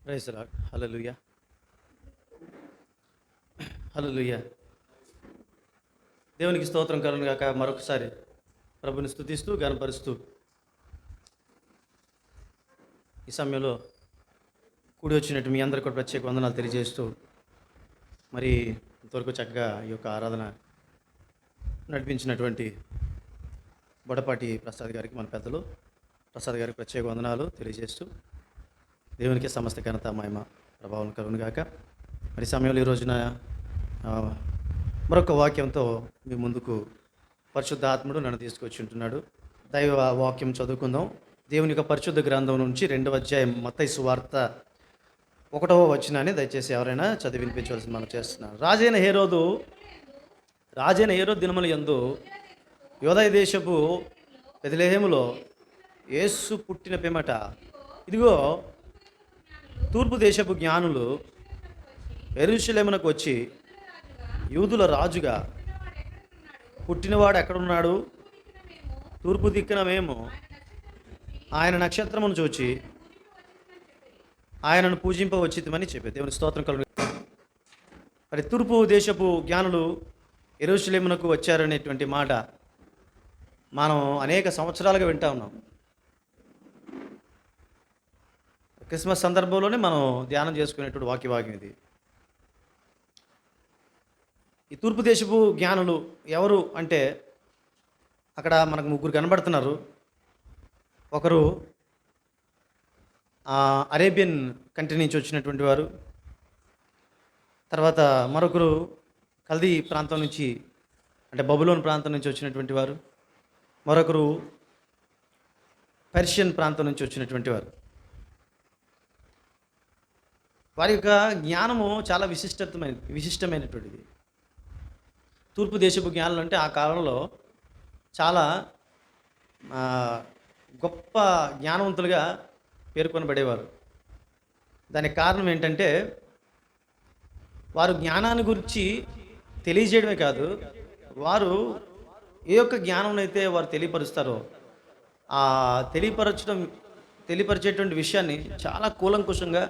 Praise lord. హల్లెలూయా. హల్లెలూయా. దేవునికి స్తోత్రం కలుగును గాక. మరొకసారి ప్రభుని స్తుతిస్తూ గనపరుస్తూ ఈ సమయంలో కూడి వచ్చినట్టు మీ అందరికీ కూడా ప్రత్యేక వందనాలు తెలియజేస్తూ మరి ఇంతవరకు చక్కగా ఈ యొక్క ఆరాధన నడిపించినటువంటి బొడపాటి ప్రసాద్ గారికి, మన పెద్దలు ప్రసాద్ గారికి ప్రత్యేక వందనాలు తెలియజేస్తూ దేవునికి సమస్త ఘనత మహిమ ప్రభావం కలుగును గాక. మరి ఈ సమయంలో ఈ రోజున ఆ, మరొక వాక్యంతో మీ ముందుకు పరిశుద్ధాత్ముడు నన్ను తీసుకొచ్చి ఉంటున్నాడు. దైవ వాక్యం చదువుకుందాం. దేవుని యొక్క పరిశుద్ధ గ్రంథం నుంచి 2వ అధ్యాయం మత్తయి సువార్త 1వ వచనాన్ని దయచేసి ఎవరైనా చదివి వినిపించవలసి మనం చేస్తున్నాను. రాజైన హేరోదు దినముల యందు యోదయ దేశపు బెత్లెహేములో యేసు పుట్టిన పిమ్మట ఇదిగో తూర్పు దేశపు జ్ఞానులు యెరూషలేమునకు వచ్చి, యూదుల రాజుగా పుట్టినవాడు ఎక్కడున్నాడు? తూర్పు దిక్కున మేము ఆయన నక్షత్రమును చూచి ఆయనను పూజింపవచ్చితమని చెప్పి దేవుని స్తోత్రం కలుగు. మరి తూర్పు దేశపు జ్ఞానులు యెరూషలేమునకు వచ్చారనేటువంటి మాట మనం అనేక సంవత్సరాలుగా వింటా ఉన్నాం. క్రిస్మస్ సందర్భంలోనే మనం ధ్యానం చేసుకునేటువంటి వాక్యం ఇది. ఈ తూర్పు దేశపు జ్ఞానులు ఎవరు అంటే అక్కడ మనకు ముగ్గురు కనబడుతున్నారు. ఒకరు అరేబియన్ కంట్రీ నుంచి వచ్చినటువంటి వారు, తర్వాత మరొకరు కల్దీ ప్రాంతం నుంచి అంటే బబులోన్ ప్రాంతం నుంచి వచ్చినటువంటి వారు, మరొకరు పర్షియన్ ప్రాంతం నుంచి వచ్చినటువంటి వారు. వారి యొక్క జ్ఞానము చాలా విశిష్టమైనటువంటిది. తూర్పు దేశపు జ్ఞానులు అంటే ఆ కాలంలో చాలా గొప్ప జ్ఞానవంతులుగా పేర్కొనబడేవారు. దానికి కారణం ఏంటంటే వారు జ్ఞానాన్ని గురించి తెలియజేయడమే కాదు, వారు ఏ యొక్క జ్ఞానం అయితే వారు తెలియపరుస్తారో ఆ తెలియపరిచేటువంటి విషయాన్ని చాలా కూలంకుషంగా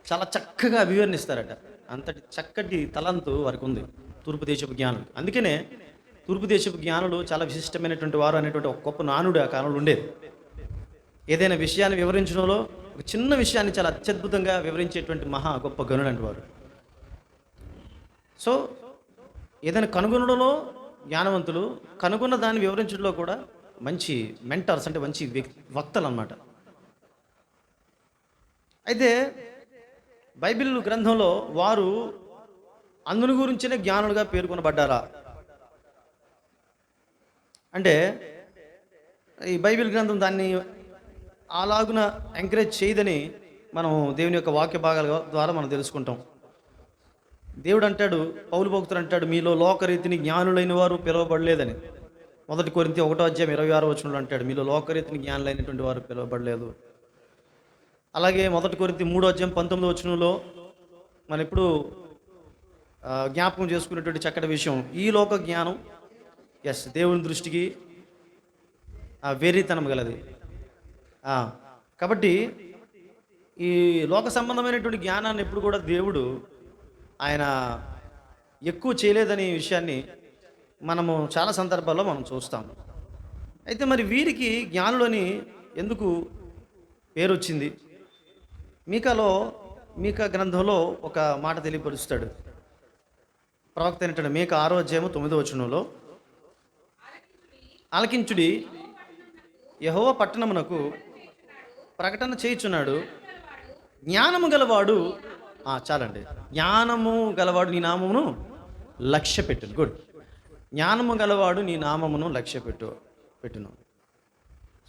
చాలా చక్కగా వివరణిస్తారట. అంతటి చక్కటి తలంతు వారికి ఉంది తూర్పు దేశపు జ్ఞానులు. అందుకనే తూర్పు దేశపు జ్ఞానులు చాలా విశిష్టమైనటువంటి వారు అనేటువంటి ఒక గొప్ప నానుడు ఆ కాలంలో ఉండేది. ఏదైనా విషయాన్ని వివరించడంలో ఒక చిన్న విషయాన్ని చాలా అత్యద్భుతంగా వివరించేటువంటి మహా గొప్ప గనుడు అంటే వారు. సో ఏదైనా కనుగొనడంలో జ్ఞానవంతులు, కనుగొన్న దాన్ని వివరించడంలో కూడా మంచి మెంటర్స్, అంటే మంచి వక్తలు అన్నమాట. అయితే బైబిల్ గ్రంథంలో వారు అందుని గురించిన జ్ఞానులుగా పేర్కొనబడ్డారా అంటే ఈ బైబిల్ గ్రంథం దాన్ని అలాగున ఎంకరేజ్ చేయదని మనం దేవుని యొక్క వాక్య భాగాల ద్వారా మనం తెలుసుకుంటాం. దేవుడు అంటాడు, పౌలు భక్తుడు అంటాడు, మీలో లోకరీతిని జ్ఞానులైన వారు పిలువబడలేదని. 1 కొరింథీ 1వ అధ్యాయం 26వ వచనంలో అంటాడు, మీలో లోకరీతిని జ్ఞానులైనటువంటి వారు పిలువబడలేదు. అలాగే 1 కొరింథీ 3వ అధ్యాయం 19వ వచనంలో మనం ఇప్పుడు జ్ఞాపకం చేసుకునేటువంటి చక్కటి విషయం, ఈ లోక జ్ఞానం దేవుని దృష్టికి వేరీతనం గలది. కాబట్టి ఈ లోక సంబంధమైనటువంటి జ్ఞానాన్ని ఎప్పుడు కూడా దేవుడు ఆయన ఎక్కువ చేయలేదనే విషయాన్ని మనము చాలా సందర్భాల్లో మనం చూస్తాము. అయితే మరి వీరికి జ్ఞానులని ఎందుకు పేరు వచ్చింది? మీకా గ్రంథంలో ఒక మాట తెలియపరుస్తాడు. ప్రవక్త అయినటువంటి మీకా 6వ అధ్యాయము 9వ వచనంలో, ఆలకించుడి, యెహోవా పట్టణమునకు ప్రకటన చేయుచున్నాడు, జ్ఞానము గలవాడు చాలండి, జ్ఞానము గలవాడు నీ నామమును లక్ష్య పెట్టు. గుడ్. జ్ఞానము గలవాడు నీ నామమును లక్ష్య పెట్టును.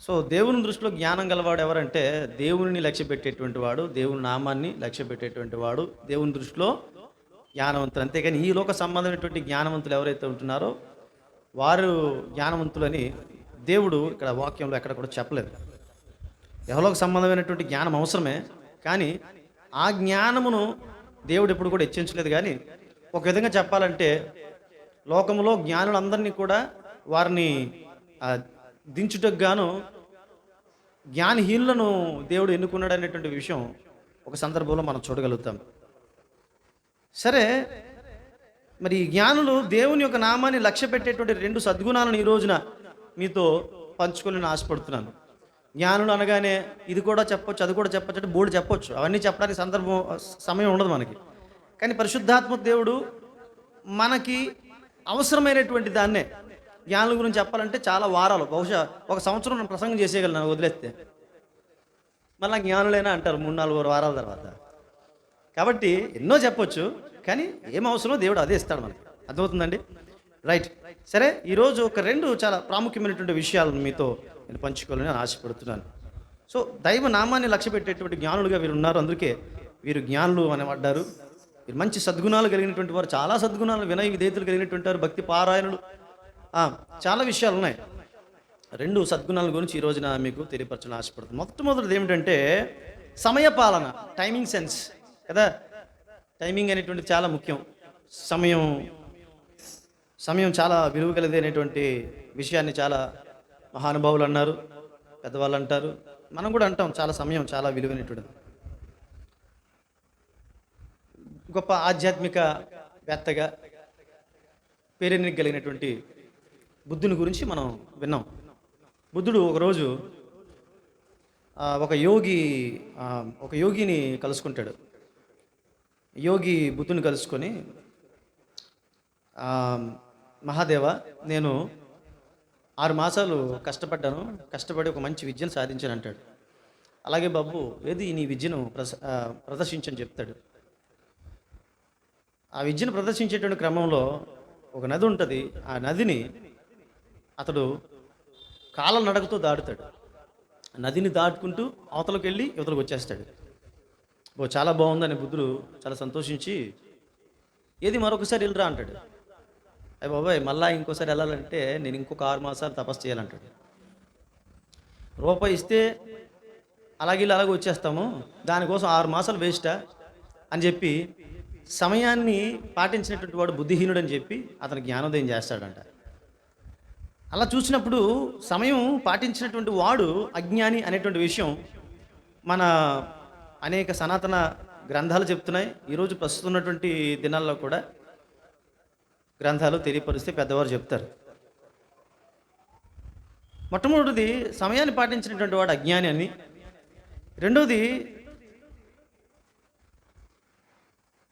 సో దేవుని దృష్టిలో జ్ఞానం గలవాడు ఎవరంటే దేవుని లక్ష్య పెట్టేటువంటి వాడు, దేవుని నామాన్ని లక్ష్య పెట్టేటువంటి వాడు దేవుని దృష్టిలో జ్ఞానవంతులు. అంతేగాని ఈ లోక సంబంధమైనటువంటి జ్ఞానవంతులు ఎవరైతే ఉంటున్నారో వారు జ్ఞానవంతులని దేవుడు ఇక్కడ వాక్యంలో ఎక్కడ కూడా చెప్పలేదు. యెహోవాకు సంబంధమైనటువంటి జ్ఞానం అవసరమే, కానీ ఆ జ్ఞానమును దేవుడు ఎప్పుడు కూడా హెచ్చించలేదు. కానీ ఒక విధంగా చెప్పాలంటే లోకంలో జ్ఞానులందరినీ కూడా వారిని దించుటకు గాను జ్ఞానహీనులను దేవుడు ఎన్నుకున్నాడు అనేటువంటి విషయం ఒక సందర్భంలో మనం చూడగలుగుతాం. సరే, మరి ఈ జ్ఞానులు దేవుని యొక్క నామాన్ని లక్ష్య పెట్టేటువంటి 2 సద్గుణాలను ఈ రోజున మీతో పంచుకోవాలని ఆశపడుతున్నాను. జ్ఞానులు అనగానే ఇది కూడా చెప్పొచ్చు, అది కూడా చెప్పొచ్చు అంటే బోర్డు చెప్పొచ్చు. అవన్నీ చెప్పడానికి సమయం ఉండదు మనకి. కానీ పరిశుద్ధాత్మ దేవుడు మనకి అవసరమైనటువంటి దాన్నే, జ్ఞానుల గురించి చెప్పాలంటే చాలా వారాలు, బహుశా 1 సంవత్సరం నేను ప్రసంగం చేసేయగలను వదిలేస్తే. మళ్ళీ జ్ఞానులైనా అంటారు 3-4 వారాల తర్వాత. కాబట్టి ఎన్నో చెప్పొచ్చు, కానీ ఏం అవసరమో దేవుడు అదే ఇస్తాడు మనకి. అర్థమవుతుందండి? రైట్. సరే, ఈరోజు ఒక 2 చాలా ప్రాముఖ్యమైనటువంటి విషయాలను మీతో నేను పంచుకోవాలని ఆశపడుతున్నాను. సో దైవ నామాన్ని లక్ష్య పెట్టేటువంటి జ్ఞానులుగా వీరు ఉన్నారు. అందుకే వీరు జ్ఞానులు అనబడ్డారు. వీరు మంచి సద్గుణాలు కలిగినటువంటి వారు, చాలా సద్గుణాలు, వినయ విధేయతలు కలిగినటువంటి వారు, భక్తి పారాయణులు, చాలా విషయాలు ఉన్నాయి. 2 సద్గుణాల గురించి ఈ రోజున మీకు తెలియపరచాలని ఆశపడుతుంది. మొట్టమొదటిది ఏమిటంటే సమయపాలన, టైమింగ్ సెన్స్ కదా. టైమింగ్ అనేటువంటిది చాలా ముఖ్యం. సమయం చాలా విలువ కలిగినటువంటి విషయాన్ని చాలా మహానుభావులు అన్నారు, పెద్దవాళ్ళు అంటారు, మనం కూడా అంటాం. చాలా సమయం చాలా విలువైనటువంటిది. గొప్ప ఆధ్యాత్మిక వేత్తగా పేరెన్నిక కలిగినటువంటి బుద్ధుని గురించి మనం విన్నాం. బుద్ధుడు ఒకరోజు ఒక యోగిని కలుసుకుంటాడు. యోగి బుద్ధుని కలుసుకొని, మహాదేవ, నేను 6 మాసాలు కష్టపడి ఒక మంచి విద్యను సాధించాను అంటాడు. అలాగే బాబు, ఏది నీ విద్యను ప్రదర్శించని చెప్తాడు. ఆ విద్యను ప్రదర్శించేటువంటి క్రమంలో ఒక నది ఉంటుంది. ఆ నదిని అతడు కాళ్ళ నడకతో దాటుతాడు. నదిని దాటుకుంటూ అవతలకు వెళ్ళి యువతలకు వచ్చేస్తాడు. చాలా బాగుందని బుద్ధుడు చాలా సంతోషించి, ఏది మరొకసారి వెళ్ళరా అంటాడు. అయ్య బాబాయ్, మళ్ళా ఇంకోసారి వెళ్ళాలంటే నేను ఇంకొక 6 మాసాలు తపస్సు చేయాలంటాడు. రూపాయి ఇస్తే అలాగే వచ్చేస్తాము, దానికోసం 6 మాసాలు వేస్టా అని చెప్పి సమయాన్ని పాటించినటువంటి వాడు బుద్ధిహీనుడు అని చెప్పి అతను జ్ఞానోదయం చేస్తాడంట. అలా చూసినప్పుడు సమయం పాటించినటువంటి వాడు అజ్ఞాని అనేటువంటి విషయం మన అనేక సనాతన గ్రంథాలు చెప్తున్నాయి. ఈరోజు ప్రస్తుతం ఉన్నటువంటి దినాల్లో కూడా గ్రంథాలు తెలియపరిస్తే పెద్దవారు చెప్తారు. మొట్టమొదటిది సమయాన్ని పాటించినటువంటి వాడు అజ్ఞాని అని. రెండవది,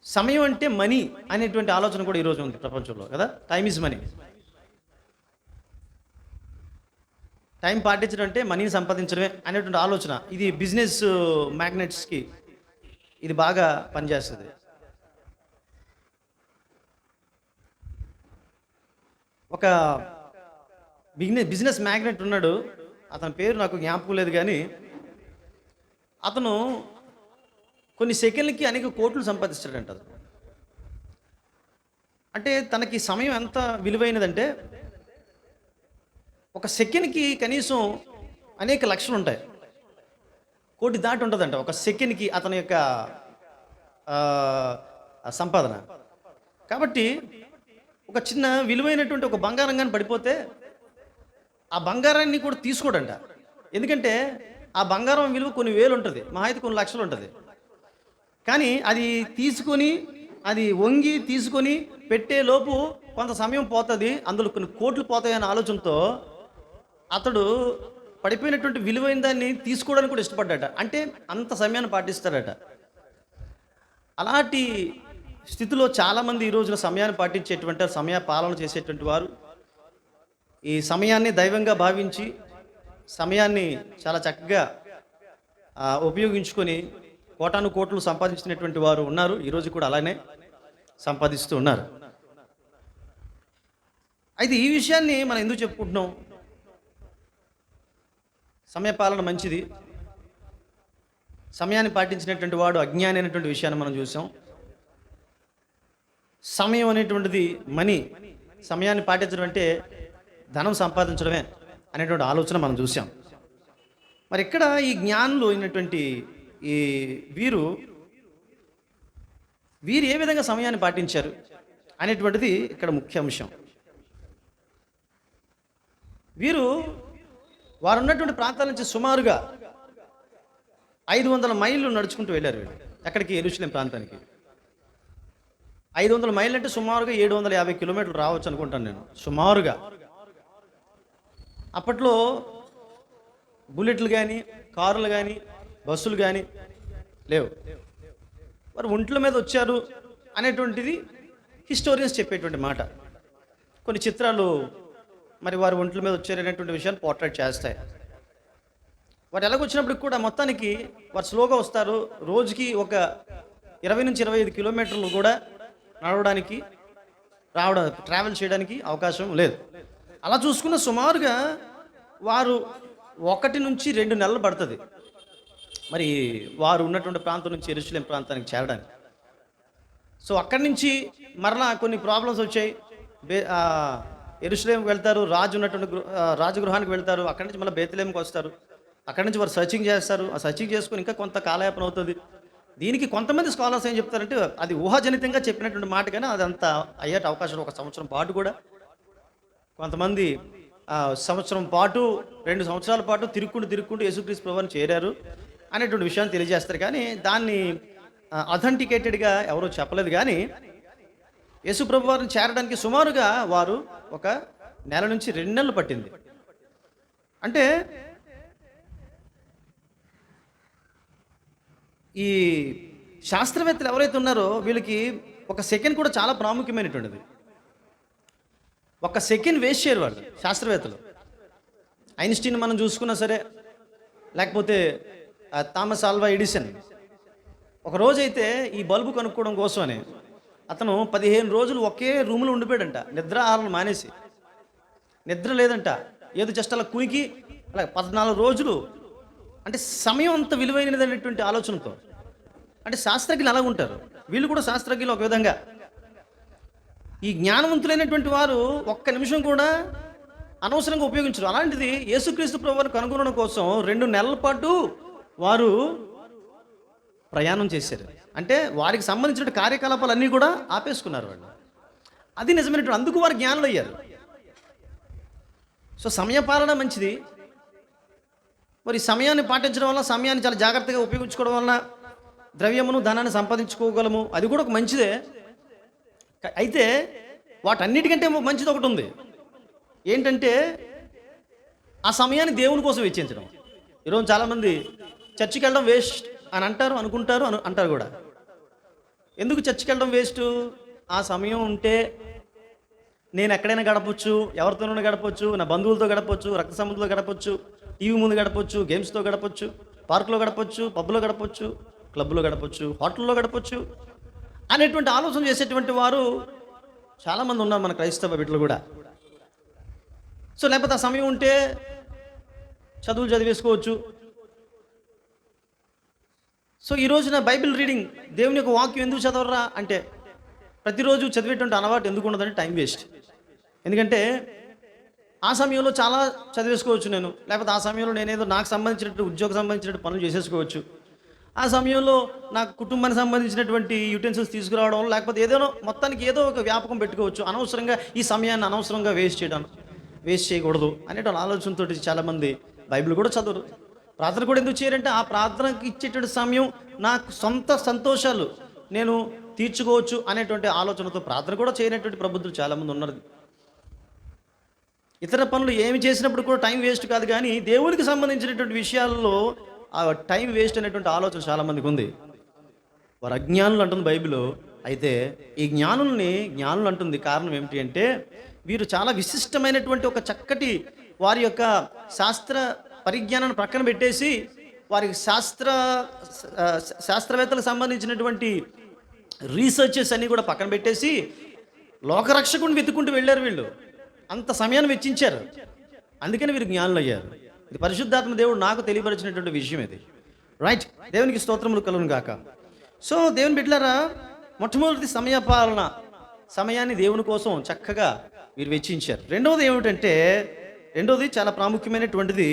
సమయం అంటే మనీ అనేటువంటి ఆలోచన కూడా ఈరోజు ఉంది ప్రపంచంలో కదా. Time is money. టైం పాటించడం అంటే మనీని సంపాదించడమే అనేటువంటి ఆలోచన. ఇది బిజినెస్ మ్యాగ్నెట్స్కి ఇది బాగా పనిచేస్తుంది. ఒక బిజినెస్ మ్యాగ్నెట్ ఉన్నాడు, అతని పేరు నాకు జ్ఞాపకం లేదు, కానీ అతను కొన్ని సెకండ్లకి అనేక కోట్లు సంపాదిస్తాడంట. అంటే తనకి సమయం ఎంత విలువైనదంటే ఒక సెకండ్కి కనీసం అనేక లక్షలు ఉంటాయి, కోటి దాటి ఉంటుందంట ఒక సెకండ్కి అతని యొక్క సంపాదన. కాబట్టి ఒక చిన్న విలువైనటువంటి ఒక బంగారం కానీ పడిపోతే ఆ బంగారాన్ని కూడా తీసుకోడంట. ఎందుకంటే ఆ బంగారం విలువ కొన్ని వేలు ఉంటుంది, మహా అయితే కొన్ని లక్షలు ఉంటుంది. కానీ అది తీసుకొని, అది వంగి తీసుకొని పెట్టే లోపు కొంత సమయం పోతుంది, అందులో కొన్ని కోట్లు పోతాయనే ఆలోచనతో అతడు పడిపోయినటువంటి విలువైన దాన్ని తీసుకోవడానికి కూడా ఇష్టపడ్డాట. అంటే అంత సమయాన్ని పాటిస్తాడట. అలాంటి స్థితిలో చాలామంది ఈ రోజున సమయాన్ని పాటించేటువంటి, సమయ పాలన చేసేటువంటి వారు, ఈ సమయాన్ని దైవంగా భావించి సమయాన్ని చాలా చక్కగా ఉపయోగించుకొని కోటాను కోట్లు సంపాదించినటువంటి వారు ఉన్నారు. ఈరోజు కూడా అలానే సంపాదిస్తూ ఉన్నారు. అయితే ఈ విషయాన్ని మనం ఎందుకు చెప్పుకుంటున్నాం? సమయపాలన మంచిది, సమయాన్ని పాటించినటువంటి వాడు అజ్ఞాని అనేటువంటి విషయాన్ని మనం చూసాం. సమయం అనేటువంటిది మనీ, సమయాన్ని పాటించడం అంటే ధనం సంపాదించడమే అనేటువంటి ఆలోచన మనం చూసాం. మరి ఇక్కడ ఈ జ్ఞానులు అయినటువంటి ఈ వీరు ఏ విధంగా సమయాన్ని పాటించారు అనేటువంటిది ఇక్కడ ముఖ్య అంశం. వారు ఉన్నటువంటి ప్రాంతాల నుంచి సుమారుగా 500 మైళ్ళు నడుచుకుంటూ వెళ్ళారు వీళ్ళు. ఎక్కడికి? యెరూషలేం ప్రాంతానికి. 500 మైళ్ళు అంటే సుమారుగా 750 కిలోమీటర్లు రావచ్చు అనుకుంటాను నేను, సుమారుగా. అప్పట్లో బుల్లెట్లు కానీ, కార్లు కానీ, బస్సులు కానీ లేవు. మరి ఒంట్ల మీద వచ్చారు అనేటువంటిది హిస్టోరియన్స్ చెప్పేటువంటి మాట. కొన్ని చిత్రాలు మరి వారు ఒంట్ల మీద వచ్చారనేటువంటి విషయాన్ని పోర్ట్రేట్ చేస్తాయి. వారు ఎలాగొచ్చినప్పటికి కూడా మొత్తానికి వారు స్లోగా వస్తారు. రోజుకి ఒక 20 నుంచి 25 కిలోమీటర్లు కూడా నడవడానికి, ట్రావెల్ చేయడానికి అవకాశం లేదు. అలా చూసుకున్న సుమారుగా వారు 1 నుంచి 2 నెలలు పడుతుంది మరి వారు ఉన్నటువంటి ప్రాంతం నుంచి యెరూషలేం ప్రాంతానికి చేరడానికి. సో అక్కడి నుంచి మరలా కొన్ని ప్రాబ్లమ్స్ వచ్చాయి. యెరూషలేంకి వెళ్తారు, రాజు ఉన్నటువంటి రాజగృహానికి వెళ్తారు. అక్కడి నుంచి మళ్ళీ బేత్లెహేముకి వస్తారు. అక్కడి నుంచి వారు సర్చింగ్ చేస్తారు. ఆ సర్చింగ్ చేసుకుని ఇంకా కొంత కాలయాపన అవుతుంది. దీనికి కొంతమంది స్కాలర్స్ ఏం చెప్తారంటే అది ఊహాజనితంగా చెప్పినటువంటి మాట, కానీ అదంతా అయ్యేట అవకాశం 1 సంవత్సరం పాటు కూడా, కొంతమంది సంవత్సరం పాటు 2 సంవత్సరాల పాటు తిరుక్కుంటూ యేసుక్రీస్తు ప్రభువుని చేరారు అనేటువంటి విషయాన్ని తెలియజేస్తారు. కానీ దాన్ని అథెంటికేటెడ్గా ఎవరూ చెప్పలేదు. కానీ యేసు ప్రభు వారిని చేరడానికి సుమారుగా వారు 1 నెల నుంచి 2 నెలలు పట్టింది. అంటే ఈ శాస్త్రవేత్తలు ఎవరైతే ఉన్నారో వీళ్ళకి 1 సెకండ్ కూడా చాలా ప్రాముఖ్యమైనటువంటిది. 1 సెకండ్ వేస్ట్ చేయరు వాళ్ళు శాస్త్రవేత్తలు. ఐన్స్టీన్ మనం చూసుకున్నా సరే, లేకపోతే థామస్ ఆల్వా ఎడిసన్, ఒక రోజైతే ఈ బల్బు కనుక్కోవడం కోసమని అతను 15 రోజులు ఒకే రూమ్లో ఉండిపోయాడంట. నిద్ర ఆహారాలు మానేసి, నిద్ర లేదంట, ఏదో జస్ట్ అలా కునికి అలా 14 రోజులు. అంటే సమయం అంత విలువైనది అనేటువంటి ఆలోచనతో. అంటే శాస్త్రజ్ఞులు అలా ఉంటారు, వీళ్ళు కూడా శాస్త్రజ్ఞులు ఒక విధంగా. ఈ జ్ఞానవంతులైనటువంటి వారు 1 నిమిషం కూడా అనవసరంగా ఉపయోగించరు. అలాంటిది యేసుక్రీస్తు ప్రభువుని కనుగొనడం కోసం 2 నెలల పాటు వారు ప్రయాణం చేశారు. అంటే వారికి సంబంధించిన కార్యకలాపాలన్నీ కూడా ఆపేసుకున్నారు వాళ్ళు. అది నిజమైనటువంటి, అందుకు వారు జ్ఞానులు అయ్యారు. సో సమయపాలన మంచిది. మరి సమయాన్ని పాటించడం వల్ల, సమయాన్ని చాలా జాగ్రత్తగా ఉపయోగించుకోవడం వల్ల ద్రవ్యమును ధనాన్ని సంపాదించుకోగలము. అది కూడా ఒక మంచిదే. అయితే వాటన్నిటికంటే మంచిది ఒకటి ఉంది. ఏంటంటే ఆ సమయాన్ని దేవుని కోసం వెచ్చించడం. ఈరోజు చాలామంది చర్చికి వెళ్ళడం వేస్ట్ అని అంటారు కూడా. ఎందుకు చర్చికి వెళ్ళడం వేస్ట్? ఆ సమయం ఉంటే నేను ఎక్కడైనా గడపచ్చు, ఎవరితోనైనా గడపచ్చు, నా బంధువులతో గడపచ్చు, రక్త సంబంధంతో గడపచ్చు, టీవీ ముందు గడపచ్చు, గేమ్స్తో గడపచ్చు, పార్కులో గడపచ్చు, పబ్లో గడపచ్చు, క్లబ్లో గడపచ్చు, హోటల్లో గడపచ్చు అనేటువంటి ఆలోచన చేసేటువంటి వారు చాలామంది ఉన్నారు మన క్రైస్తవ బిడ్డలు కూడా. సో లేకపోతే ఆ సమయం ఉంటే చదువులు చదివేసుకోవచ్చు. సో ఈ రోజున బైబిల్ రీడింగ్, దేవుని యొక్క వాక్యం ఎందుకు చదవరా అంటే, ప్రతిరోజు చదివేటువంటి అలవాటు ఎందుకు ఉండదంటే టైం వేస్ట్. ఎందుకంటే ఆ సమయంలో చాలా చదివేసుకోవచ్చు నేను, లేకపోతే ఆ సమయంలో నేనేదో నాకు సంబంధించినట్టు ఉద్యోగం సంబంధించినట్టు పనులు చేసేసుకోవచ్చు. ఆ సమయంలో నాకు కుటుంబానికి సంబంధించినటువంటి యూటెన్సిల్స్ తీసుకురావడం, లేకపోతే ఏదైనా మొత్తానికి ఏదో ఒక వ్యాపకం పెట్టుకోవచ్చు. అనవసరంగా ఈ సమయాన్ని అనవసరంగా వేస్ట్ చేయకూడదు అనేటువంటి ఆలోచనతో చాలామంది బైబిల్ కూడా చదవరు. ప్రార్థన కూడా ఎందుకు చేయరంటే ఆ ప్రార్థనకి ఇచ్చేటువంటి సమయం నాకు సొంత సంతోషాలు నేను తీర్చుకోవచ్చు అనేటువంటి ఆలోచనతో ప్రార్థన కూడా చేయనటువంటి ప్రబుద్ధులు చాలామంది ఉన్నారు. ఇతర పనులు ఏమి చేసినప్పుడు కూడా టైం వేస్ట్ కాదు, కానీ దేవునికి సంబంధించినటువంటి విషయాల్లో ఆ టైం వేస్ట్ అనేటువంటి ఆలోచన చాలామందికి ఉంది. వారు అజ్ఞానులు అంటుంది బైబిల్. అయితే ఈ జ్ఞానులు అంటుంది కారణం ఏమిటి అంటే, వీరు చాలా విశిష్టమైనటువంటి ఒక చక్కటి వారి యొక్క శాస్త్ర పరిజ్ఞానాన్ని ప్రక్కన పెట్టేసి, వారికి శాస్త్రవేత్తలకు సంబంధించినటువంటి రీసెర్చెస్ అన్నీ కూడా పక్కన పెట్టేసి లోకరక్షకుని వెతుక్కుంటూ వెళ్ళారు. వీళ్ళు అంత సమయాన్ని వెచ్చించారు. అందుకని వీరు జ్ఞానులు అయ్యారు. ఇది పరిశుద్ధాత్మ దేవుడు నాకు తెలియపరిచినటువంటి విషయం ఇది. రైట్, దేవునికి స్తోత్రములు కలుగును గాక. సో దేవుని బిడ్డలారా, మొట్టమొదటి సమయపాలన, సమయాన్ని దేవుని కోసం చక్కగా వీరు వెచ్చించారు. రెండవది చాలా ప్రాముఖ్యమైనటువంటిది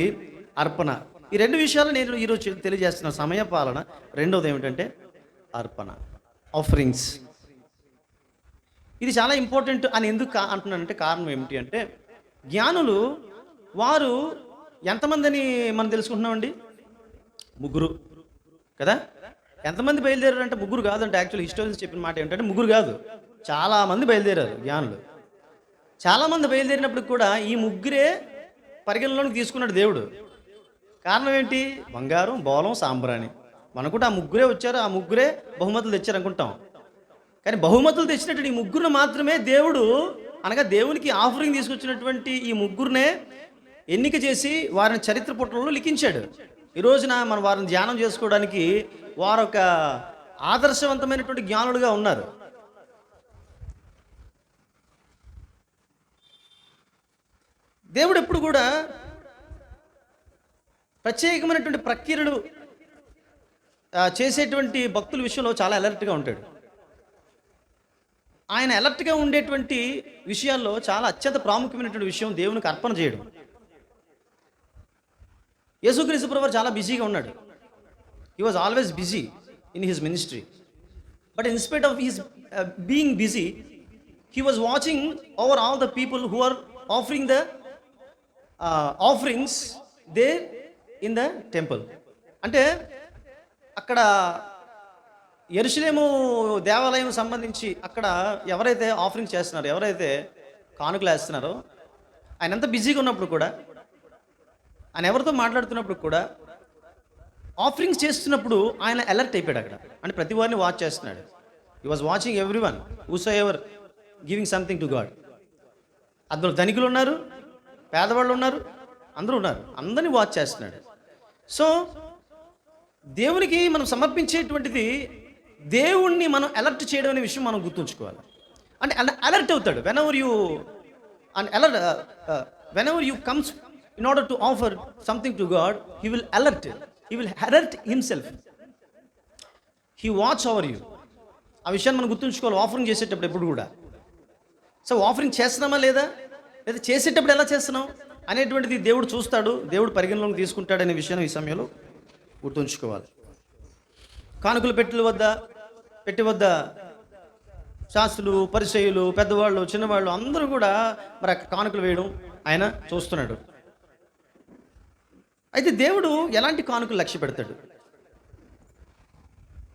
అర్పణ. ఈ 2 విషయాలు నేను ఈరోజు తెలియజేస్తున్నాను. సమయపాలన, రెండవది ఏమిటంటే అర్పణ, ఆఫరింగ్స్. ఇది చాలా ఇంపార్టెంట్ అని ఎందుకు అంటున్నానంటే, కారణం ఏమిటి అంటే, జ్ఞానులు వారు ఎంతమందిని మనం తెలుసుకుంటున్నామండి? 3. కదా. ఎంతమంది బయలుదేరారంటే ముగ్గురు కాదంటే, యాక్చువల్ హిస్టోరియన్స్ చెప్పిన మాట ఏంటంటే ముగ్గురు కాదు, చాలామంది బయలుదేరారు జ్ఞానులు. చాలామంది బయలుదేరినప్పుడు కూడా ఈ ముగ్గురే పరిగణలోకి తీసుకున్నాడు దేవుడు. కారణం ఏంటి? బంగారం, బోలం, సాంబ్రాణి. మనకుంటే ఆ ముగ్గురే వచ్చారు, ఆ ముగ్గురే బహుమతులు తెచ్చారు అనుకుంటాం. కానీ బహుమతులు తెచ్చినటువంటి ఈ ముగ్గురు మాత్రమే దేవుడు, అనగా దేవునికి ఆఫరింగ్ తీసుకొచ్చినటువంటి ఈ ముగ్గురునే ఎన్నిక చేసి వారిని చరిత్ర పుటల్లో లిఖించాడు. ఈ రోజున మనం వారిని ధ్యానం చేసుకోవడానికి వారు ఒక ఆదర్శవంతమైనటువంటి జ్ఞానులుగా ఉన్నారు. దేవుడు ఎప్పుడు కూడా ప్రత్యేకమైనటువంటి ప్రక్రియలు చేసేటువంటి భక్తుల విషయంలో చాలా అలర్ట్గా ఉంటాడు. ఆయన అలర్ట్గా ఉండేటువంటి విషయాల్లో చాలా అత్యంత ప్రాముఖ్యమైనటువంటి విషయం దేవునికి అర్పణ చేయడం. యేసుక్రీస్తు ప్రభువు చాలా బిజీగా ఉన్నాడు. He was always busy in his ministry, but in spite of his being busy, he was watching over all the people who are offering the offerings there in the temple. అంటే అక్కడ యెరూషలేము దేవాలయం సంబంధించి అక్కడ ఎవరైతే ఆఫరింగ్ చేస్తున్నారో, ఎవరైతే కానుకలు వేస్తున్నారో, ఆయన ఎంత బిజీగా ఉన్నప్పుడు కూడా, ఆయన ఎవరితో మాట్లాడుతున్నప్పుడు కూడా, ఆఫరింగ్స్ చేస్తున్నప్పుడు ఆయన అలర్ట్ అయిపోయాడు అక్కడ. అంటే ప్రతి వారిని వాచ్ చేస్తున్నాడు. He was watching every one whoso ever giving something to God. అందులో ధనికులు ఉన్నారు, పేదవాళ్ళు ఉన్నారు, అందరూ ఉన్నారు, అందరినీ వాచ్ చేస్తున్నాడు. సో దేవునికి మనం సమర్పించేటువంటిది, దేవుణ్ణి మనం అలర్ట్ చేయడం అనే విషయం మనం గుర్తుంచుకోవాలి. అంటే అలర్ట్ అవుతాడు whenever you comes in order to offer something to God, he will alert himself, he watch over you. ఆ విషయాన్ని మనం గుర్తుంచుకోవాలి ఆఫరింగ్ చేసేటప్పుడు ఎప్పుడు కూడా. సో ఆఫరింగ్ చేస్తున్నామా లేదా చేసేటప్పుడు ఎలా చేస్తున్నాం అనేటువంటిది దేవుడు చూస్తాడు, దేవుడు పరిగణలోకి తీసుకుంటాడు అనే విషయాన్ని ఈ సమయంలో గుర్తుంచుకోవాలి. కానుకల పెట్టి వద్ద శాస్త్రులు, పరిచయులు, పెద్దవాళ్ళు, చిన్నవాళ్ళు అందరూ కూడా మరి కానుకలు వేయడం ఆయన చూస్తున్నాడు. అయితే దేవుడు ఎలాంటి కానుకలు లక్ష్య పెడతాడు?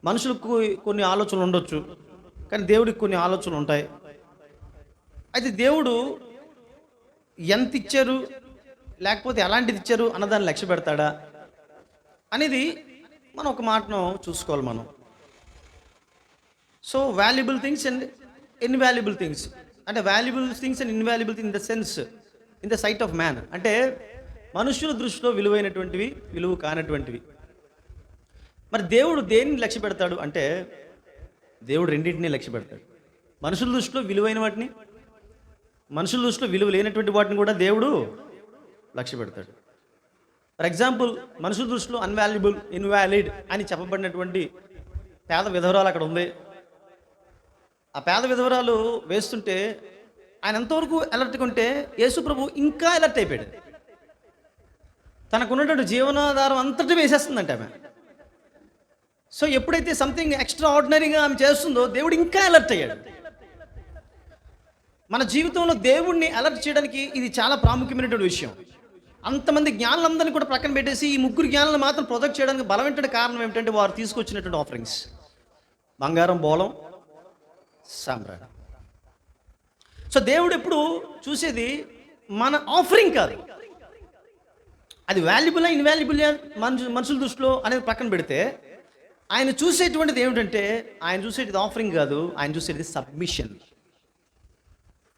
మనుషులకు కొన్ని ఆలోచనలు ఉండొచ్చు, కానీ దేవుడికి కొన్ని ఆలోచనలు ఉంటాయి. అయితే దేవుడు ఎంత ఇచ్చారు, లేకపోతే ఎలాంటిది ఇచ్చారు అన్నదాన్ని లక్ష్య పెడతాడా అనేది మనం ఒక మాటను చూసుకోవాలి మనం. So valuable things and invaluable things, అంటే valuable things and invaluable things in the sense, in the sight of man, అంటే మనుషుల దృష్టిలో విలువైనటువంటివి, విలువ కానటువంటివి. మరి దేవుడు దేన్ని లక్ష్య పెడతాడు అంటే, దేవుడు రెండింటినీ లక్ష్య పెడతాడు. మనుషుల దృష్టిలో విలువైన వాటిని, మనుషుల దృష్టిలో విలువ లేనటువంటి వాటిని కూడా దేవుడు లక్ష్య పెడతాడు. ఫర్ ఎగ్జాంపుల్, మనుషుల దృష్టిలో అన్వాల్యుబుల్, ఇన్వాలిడ్ అని చెప్పబడినటువంటి పేద విధవరాలు అక్కడ ఉంది. ఆ పేద విధవరాలు వేస్తుంటే ఆయన ఎంతవరకు అలర్ట్గా ఉంటే, యేసు ప్రభు ఇంకా అలర్ట్ అయిపోయాడు. తనకున్నటువంటి జీవనాధారం అంతటి వేసేస్తుందంట ఆమె. సో ఎప్పుడైతే సంథింగ్ ఎక్స్ట్రా ఆర్డినరీగా ఆమె చేస్తుందో, దేవుడు ఇంకా అలర్ట్ అయ్యాడు. మన జీవితంలో దేవుణ్ణి అలర్ట్ చేయడానికి ఇది చాలా ప్రాముఖ్యమైనటువంటి విషయం. అంతమంది జ్ఞానులందరినీ కూడా ప్రక్కన పెట్టేసి ఈ ముగ్గురు జ్ఞానులను మాత్రం ప్రొజెక్ట్ చేయడానికి బలమైన కారణం ఏమిటంటే, వారు తీసుకొచ్చినటువంటి ఆఫరింగ్స్, బంగారం, బోలం, సాంబ్రాణి. సో దేవుడు ఎప్పుడు చూసేది మన ఆఫరింగ్ కాదు, అది వాల్యుబుల్ ఇన్వాల్యుబుల్ మనుషుల దృష్టిలో అనేది పక్కన పెడితే, ఆయన చూసేటువంటిది ఏమిటంటే, ఆయన చూసేది ఆఫరింగ్ కాదు, ఆయన చూసేది సబ్మిషన్,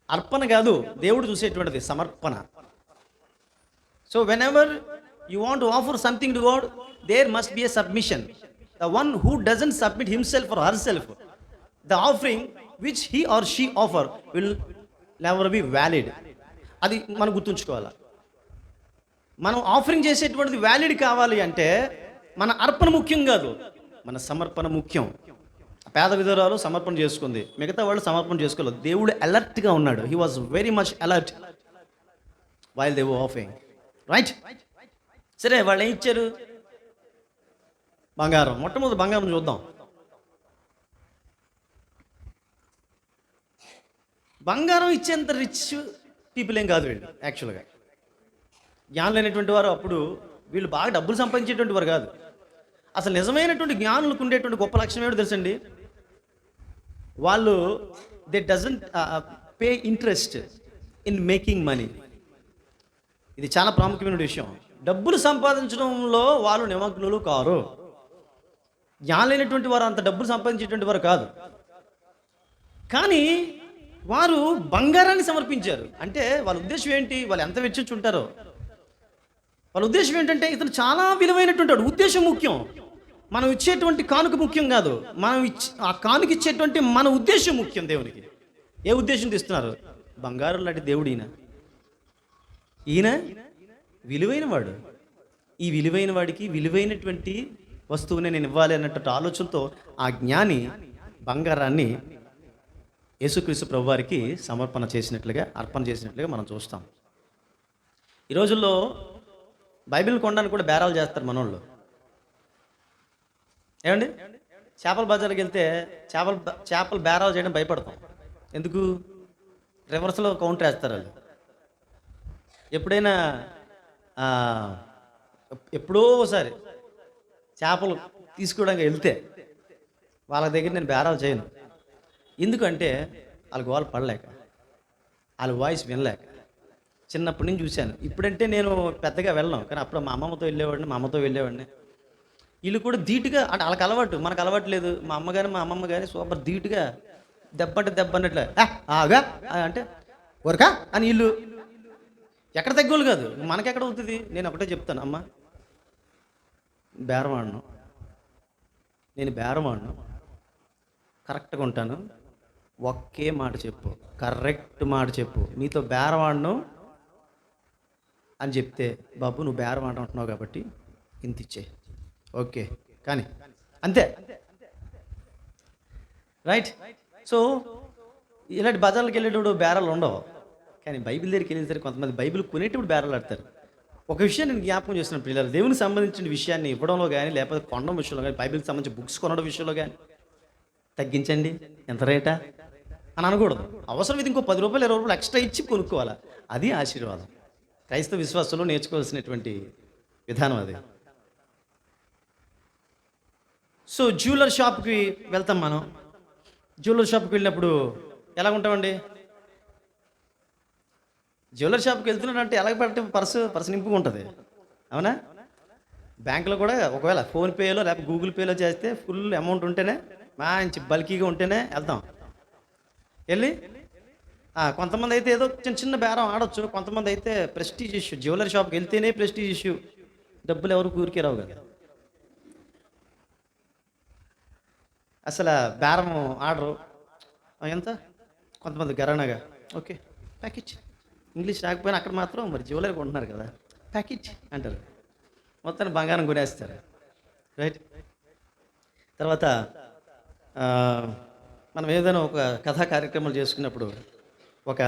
అర్పణ కాదు. దేవుడు చూసేటువంటిది సమర్పణ. So whenever you want to offer something to God, there must be a submission. The one who doesn't submit himself or herself, the offering which he or she offer will never be valid. అది మనం గుర్తుంచుకోవాలి. మనం offering చేసేటువంటిది valid కావాలి అంటే మన అర్పణ ముఖ్యం కాదు, మన సమర్పణ ముఖ్యం. పేద విధవరాలు సమర్పణ చేసుకుంది, మిగతా వాళ్ళు సమర్పణ చేసుకోలేదు. దేవుడు అలర్ట్గా ఉన్నాడు. He was very much alert while they were offering, right? సరే, వాళ్ళు ఏం ఇచ్చారు? బంగారం. మొట్టమొదటి బంగారం చూద్దాం. బంగారం ఇచ్చేంత రిచ్ పీపుల్ ఏం కాదు వీళ్ళు. యాక్చువల్గా జ్ఞానులు అయినటువంటి వారు అప్పుడు వీళ్ళు బాగా డబ్బులు సంపాదించేటువంటి వారు కాదు. అసలు నిజమైనటువంటి జ్ఞానులకు ఉండేటువంటి గొప్ప లక్షణం ఏమిటో తెలుసండి, వాళ్ళు they doesn't pay interest in making money. ఇది చాలా ప్రాముఖ్యమైన విషయం. డబ్బులు సంపాదించడంలో వాళ్ళు నిమగ్నులు కారు. జ్ఞానులైనటువంటి వారు అంత డబ్బులు సంపాదించేటువంటి వారు కాదు, కానీ వారు బంగారాన్ని సమర్పించారు. అంటే వాళ్ళ ఉద్దేశం ఏంటి, వాళ్ళు ఎంత వెచ్చించుంటారో. వాళ్ళ ఉద్దేశం ఏంటంటే ఇతను చాలా విలువైనటువంటి ఉద్దేశం ముఖ్యం, మనం ఇచ్చేటువంటి కానుక ముఖ్యం కాదు. మనం ఆ కానుక ఇచ్చేటువంటి మన ఉద్దేశం ముఖ్యం దేవునికి. ఏ ఉద్దేశంతో ఇస్తున్నారు? బంగారం లాంటి దేవుడు ఈయన విలువైన వాడు. ఈ విలువైన వాడికి విలువైనటువంటి వస్తువుని నేను ఇవ్వాలి అన్నటువంటి ఆలోచనతో ఆ జ్ఞాని బంగారాన్ని యేసుక్రీస్తు ప్రభువారికి సమర్పణ చేసినట్లుగా, అర్పణ చేసినట్లుగా మనం చూస్తాం. ఈ రోజుల్లో బైబిల్ కొనడానికి కూడా బేరాలు చేస్తారు మనోళ్ళు. ఏమండి, చేపల బజార్కి వెళ్తే చేపలు బేరాలు చేయడం భయపడతాం. ఎందుకు? రివర్స్లో కౌంటర్ వేస్తారు వాళ్ళు. ఎప్పుడో ఒకసారి చేపలు తీసుకోవడానికి వెళ్తే వాళ్ళ దగ్గర నేను బేరాలు చేయను. ఎందుకంటే వాళ్ళ గోల పడలేక, వాళ్ళ వాయిస్ వినలేక. చిన్నప్పటి నుంచి చూశాను. ఇప్పుడంటే నేను పెద్దగా వెళ్ళను, కానీ అప్పుడు మా అమ్మమ్మతో వెళ్ళేవాడిని. వీళ్ళు కూడా ధీటుగా, అంటే వాళ్ళకి అలవాటు, మనకు అలవాటు లేదు. మా అమ్మ కానీ మా అమ్మమ్మ కానీ సూపర్ ధీటుగా దెబ్బ అన్నట్లే ఆగా అంటే ఊరకా అని వీళ్ళు ఎక్కడ తగ్గోళ్ళు కాదు, మనకెక్కడ అవుతుంది. నేను ఒకటే చెప్తాను, అమ్మ నేను బేరం ఆడను, కరెక్ట్గా ఉంటాను, ఒకే మాట చెప్పు, కరెక్ట్ మాట చెప్పు, నీతో బేరం ఆడను అని చెప్తే, బాబు నువ్వు బేరం ఆడుంటున్నావు కాబట్టి ఇంత ఇచ్చే, ఓకే కానీ అంతే, రైట్. సో ఇలాంటి బజార్లకు వెళ్ళేటప్పుడు బేరాలు ఉండవు, కానీ బైబిల్ దగ్గరికి వెళ్ళేసరికి కొంతమంది బైబిల్ కొనేటప్పుడు బేరాలు ఆడతారు. ఒక విషయం నేను జ్ఞాపకం చేస్తున్నాను పిల్లలు, దేవునికి సంబంధించిన విషయాన్ని ఇవ్వడంలో కానీ, లేకపోతే కొనడం విషయంలో కానీ, బైబిల్కి సంబంధించిన బుక్స్ కొనడం విషయంలో కానీ తగ్గించండి, ఎంత రేటా అని అనకూడదు. అవసరం ఇది ఇంకో 10 రూపాయలు 20 రూపాయలు ఎక్స్ట్రా ఇచ్చి కొనుక్కోవాలా. అది ఆశీర్వాదం. క్రైస్తవ విశ్వాసంలో నేర్చుకోవాల్సినటువంటి విధానం అది. సో జ్యువెలర్ షాప్కి వెళ్తాం మనం. జ్యువెలర్ షాప్కి వెళ్ళినప్పుడు ఎలా ఉంటామండి? జ్యువెలర్ షాప్కి వెళ్తున్నాడంటే ఎలా పడితే పర్సు నింపుగా ఉంటుంది, అవునా? బ్యాంకులో కూడా ఒకవేళ ఫోన్పేలో లేకపోతే గూగుల్ పేలో చేస్తే ఫుల్ అమౌంట్ ఉంటేనే, మంచి బల్కీగా ఉంటేనే వెళ్తాం. వెళ్ళి కొంతమంది అయితే ఏదో చిన్న బేరం ఆడొచ్చు, కొంతమంది అయితే ప్రెస్టీజ్ ఇష్యూ. జ్యువెలరీ షాప్కి వెళ్తేనే ప్రెస్టీజ్ ఇష్యూ, డబ్బులు ఎవరు ఊరికే రావు కదా. అసలు బేరం ఆర్డరు ఎంత, కొంతమంది గరానాగా ఓకే ప్యాకేజ్, ఇంగ్లీష్ రాకపోయినా అక్కడ మాత్రం మరి జ్యువెలరీ కొంటున్నారు కదా ప్యాకేజ్ అంటారు, మొత్తాన్ని బంగారం కొనేస్తారు, రైట్. తర్వాత మనం ఏదైనా ఒక కథా కార్యక్రమాలు చేసుకున్నప్పుడు ఒక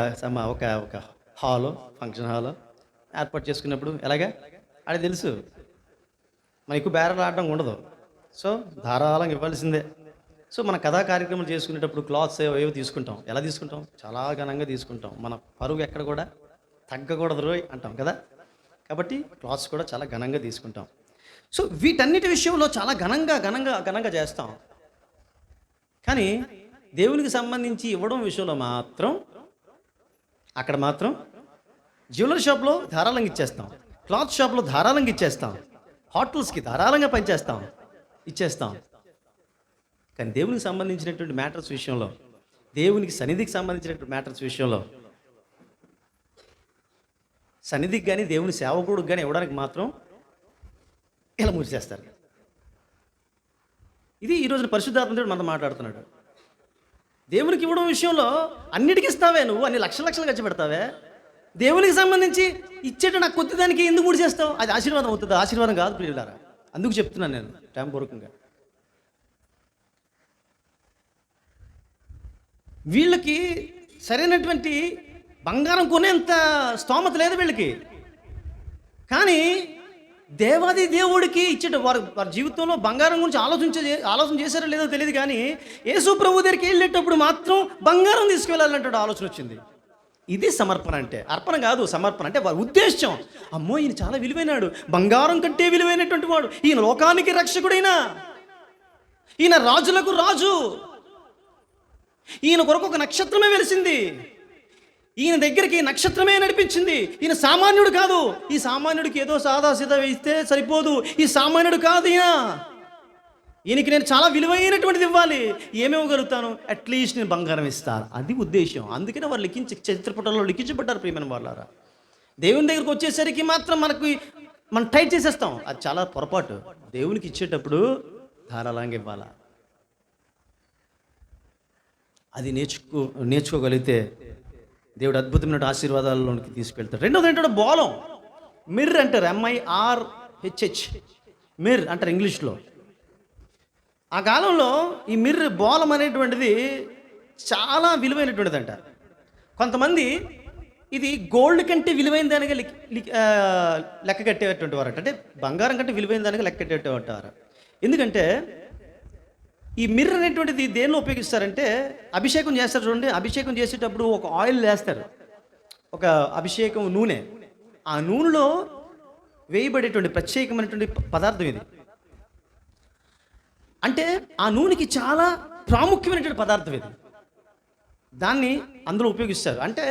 హాలో, ఫంక్షన్ హాలో ఏర్పాటు చేసుకున్నప్పుడు ఎలాగా అది తెలుసు, మనకు బేరాలు ఆడడం ఉండదు, సో ధారాళంగా ఇవ్వాల్సిందే. సో మన కథా కార్యక్రమాలు చేసుకునేటప్పుడు క్లాత్స్ ఏవో తీసుకుంటాం. ఎలా తీసుకుంటాం? చాలా ఘనంగా తీసుకుంటాం. మన పరువు ఎక్కడ కూడా తగ్గకూడదు రోయ్ అంటాం కదా, కాబట్టి క్లాత్స్ కూడా చాలా ఘనంగా తీసుకుంటాం. సో వీటన్నిటి విషయంలో చాలా ఘనంగా చేస్తాం. కానీ దేవునికి సంబంధించి ఇవ్వడం విషయంలో మాత్రం అక్కడ మాత్రం జ్యువెలరీ షాప్లో ధారాళంగా ఇచ్చేస్తాం, క్లాత్ షాప్లో ధారాళంగా ఇచ్చేస్తాం, హోటల్స్కి ధారాళంగా ఇచ్చేస్తాం. కానీ దేవునికి సంబంధించినటువంటి మ్యాటర్స్ విషయంలో, దేవునికి సన్నిధికి సంబంధించినటువంటి మ్యాటర్స్ విషయంలో, సన్నిధికి కానీ దేవుని సేవకుడికి కానీ ఇవ్వడానికి మాత్రం ఇలా మూసేస్తారు. ఇది ఈరోజు పరిశుద్ధాత్మ దేవుడు మనతో మాట్లాడుతున్నాడు. దేవునికి ఇవ్వడం విషయంలో అన్నిటికీ ఇస్తావే, నువ్వు అన్ని లక్షలు ఖర్చు పెడతావే, దేవునికి సంబంధించి ఇచ్చేట నాకు కొద్ది దానికి ఎందుకు మూడు చేస్తావు? అది ఆశీర్వాదం అవుతుంది, ఆశీర్వాదం కాదు ప్రియులారా. అందుకు చెప్తున్నాను నేను టైంపూర్వకంగా. వీళ్ళకి సరైనటువంటి బంగారం కొనేంత స్తోమత లేదు వీళ్ళకి. కానీ దేవాది దేవుడికి ఇచ్చేట వారి జీవితంలో బంగారం గురించి ఆలోచన చేశారో లేదో తెలియదు, కానీ యేసు ప్రభు దగ్గరికి వెళ్ళేటప్పుడు మాత్రం బంగారం తీసుకువెళ్ళాలంటే ఆలోచన వచ్చింది. ఇది సమర్పణ అంటే. అర్పణ కాదు, సమర్పణ అంటే వారి ఉద్దేశం. అమ్మో, ఈయన చాలా విలువైనాడు, బంగారం కంటే విలువైనటువంటి వాడు, ఈయన లోకానికి రక్షకుడైనా, ఈయన రాజులకు రాజు, ఈయన కొరకు ఒక నక్షత్రమే వెలిసింది, ఈయన దగ్గరికి నక్షత్రమే నడిపించింది. ఈయన సామాన్యుడు కాదు. ఈ సామాన్యుడికి ఏదో సాదా సీదా వేస్తే సరిపోదు. ఈ సామాన్యుడు కాదు ఈయనకి నేను చాలా విలువైనటువంటిది ఇవ్వాలి. ఏమివ్వగలుగుతాను? అట్లీస్ట్ నేను బంగారం ఇస్తాను. అది ఉద్దేశం. అందుకనే వారు చరిత్రపుటల్లో లిఖించబడ్డారు. ప్రియమైన వాళ్ళారా, దేవుని దగ్గరికి వచ్చేసరికి మాత్రం మనం టైట్ చేసేస్తాం. అది చాలా పొరపాటు. దేవునికి ఇచ్చేటప్పుడు ధారాళంగా ఇవ్వాలా. అది నేర్చుకోగలిగితే దేవుడు అద్భుతమైన ఆశీర్వాదాలలోనికి తీసుకెళ్తాడు. రెండోది ఏంటంటే బోలం. మిర్ అంటారు, MIRHH, మిర్ అంటారు ఇంగ్లీష్లో. ఆ కాలంలో ఈ మిర్, బోలం అనేటువంటిది చాలా విలువైనటువంటిది అంట. కొంతమంది ఇది గోల్డ్ కంటే విలువైన దానిగా లెక్క కట్టేటువంటి వారు అంటే బంగారం కంటే విలువైన దానిగా లెక్క కట్టేటువంటి వారు. ఎందుకంటే ఈ మిర్ర అనేటువంటిది దేనిలో ఉపయోగిస్తారంటే అభిషేకం చేస్తారు చూడండి. అభిషేకం చేసేటప్పుడు ఒక ఆయిల్ వేస్తారు, ఒక అభిషేకం నూనె. ఆ నూనెలో వేయబడేటువంటి ప్రత్యేకమైనటువంటి పదార్థం ఇది. అంటే ఆ నూనెకి చాలా ప్రాముఖ్యమైనటువంటి పదార్థం ఇది. దాన్ని అందులో ఉపయోగిస్తారు. అంటే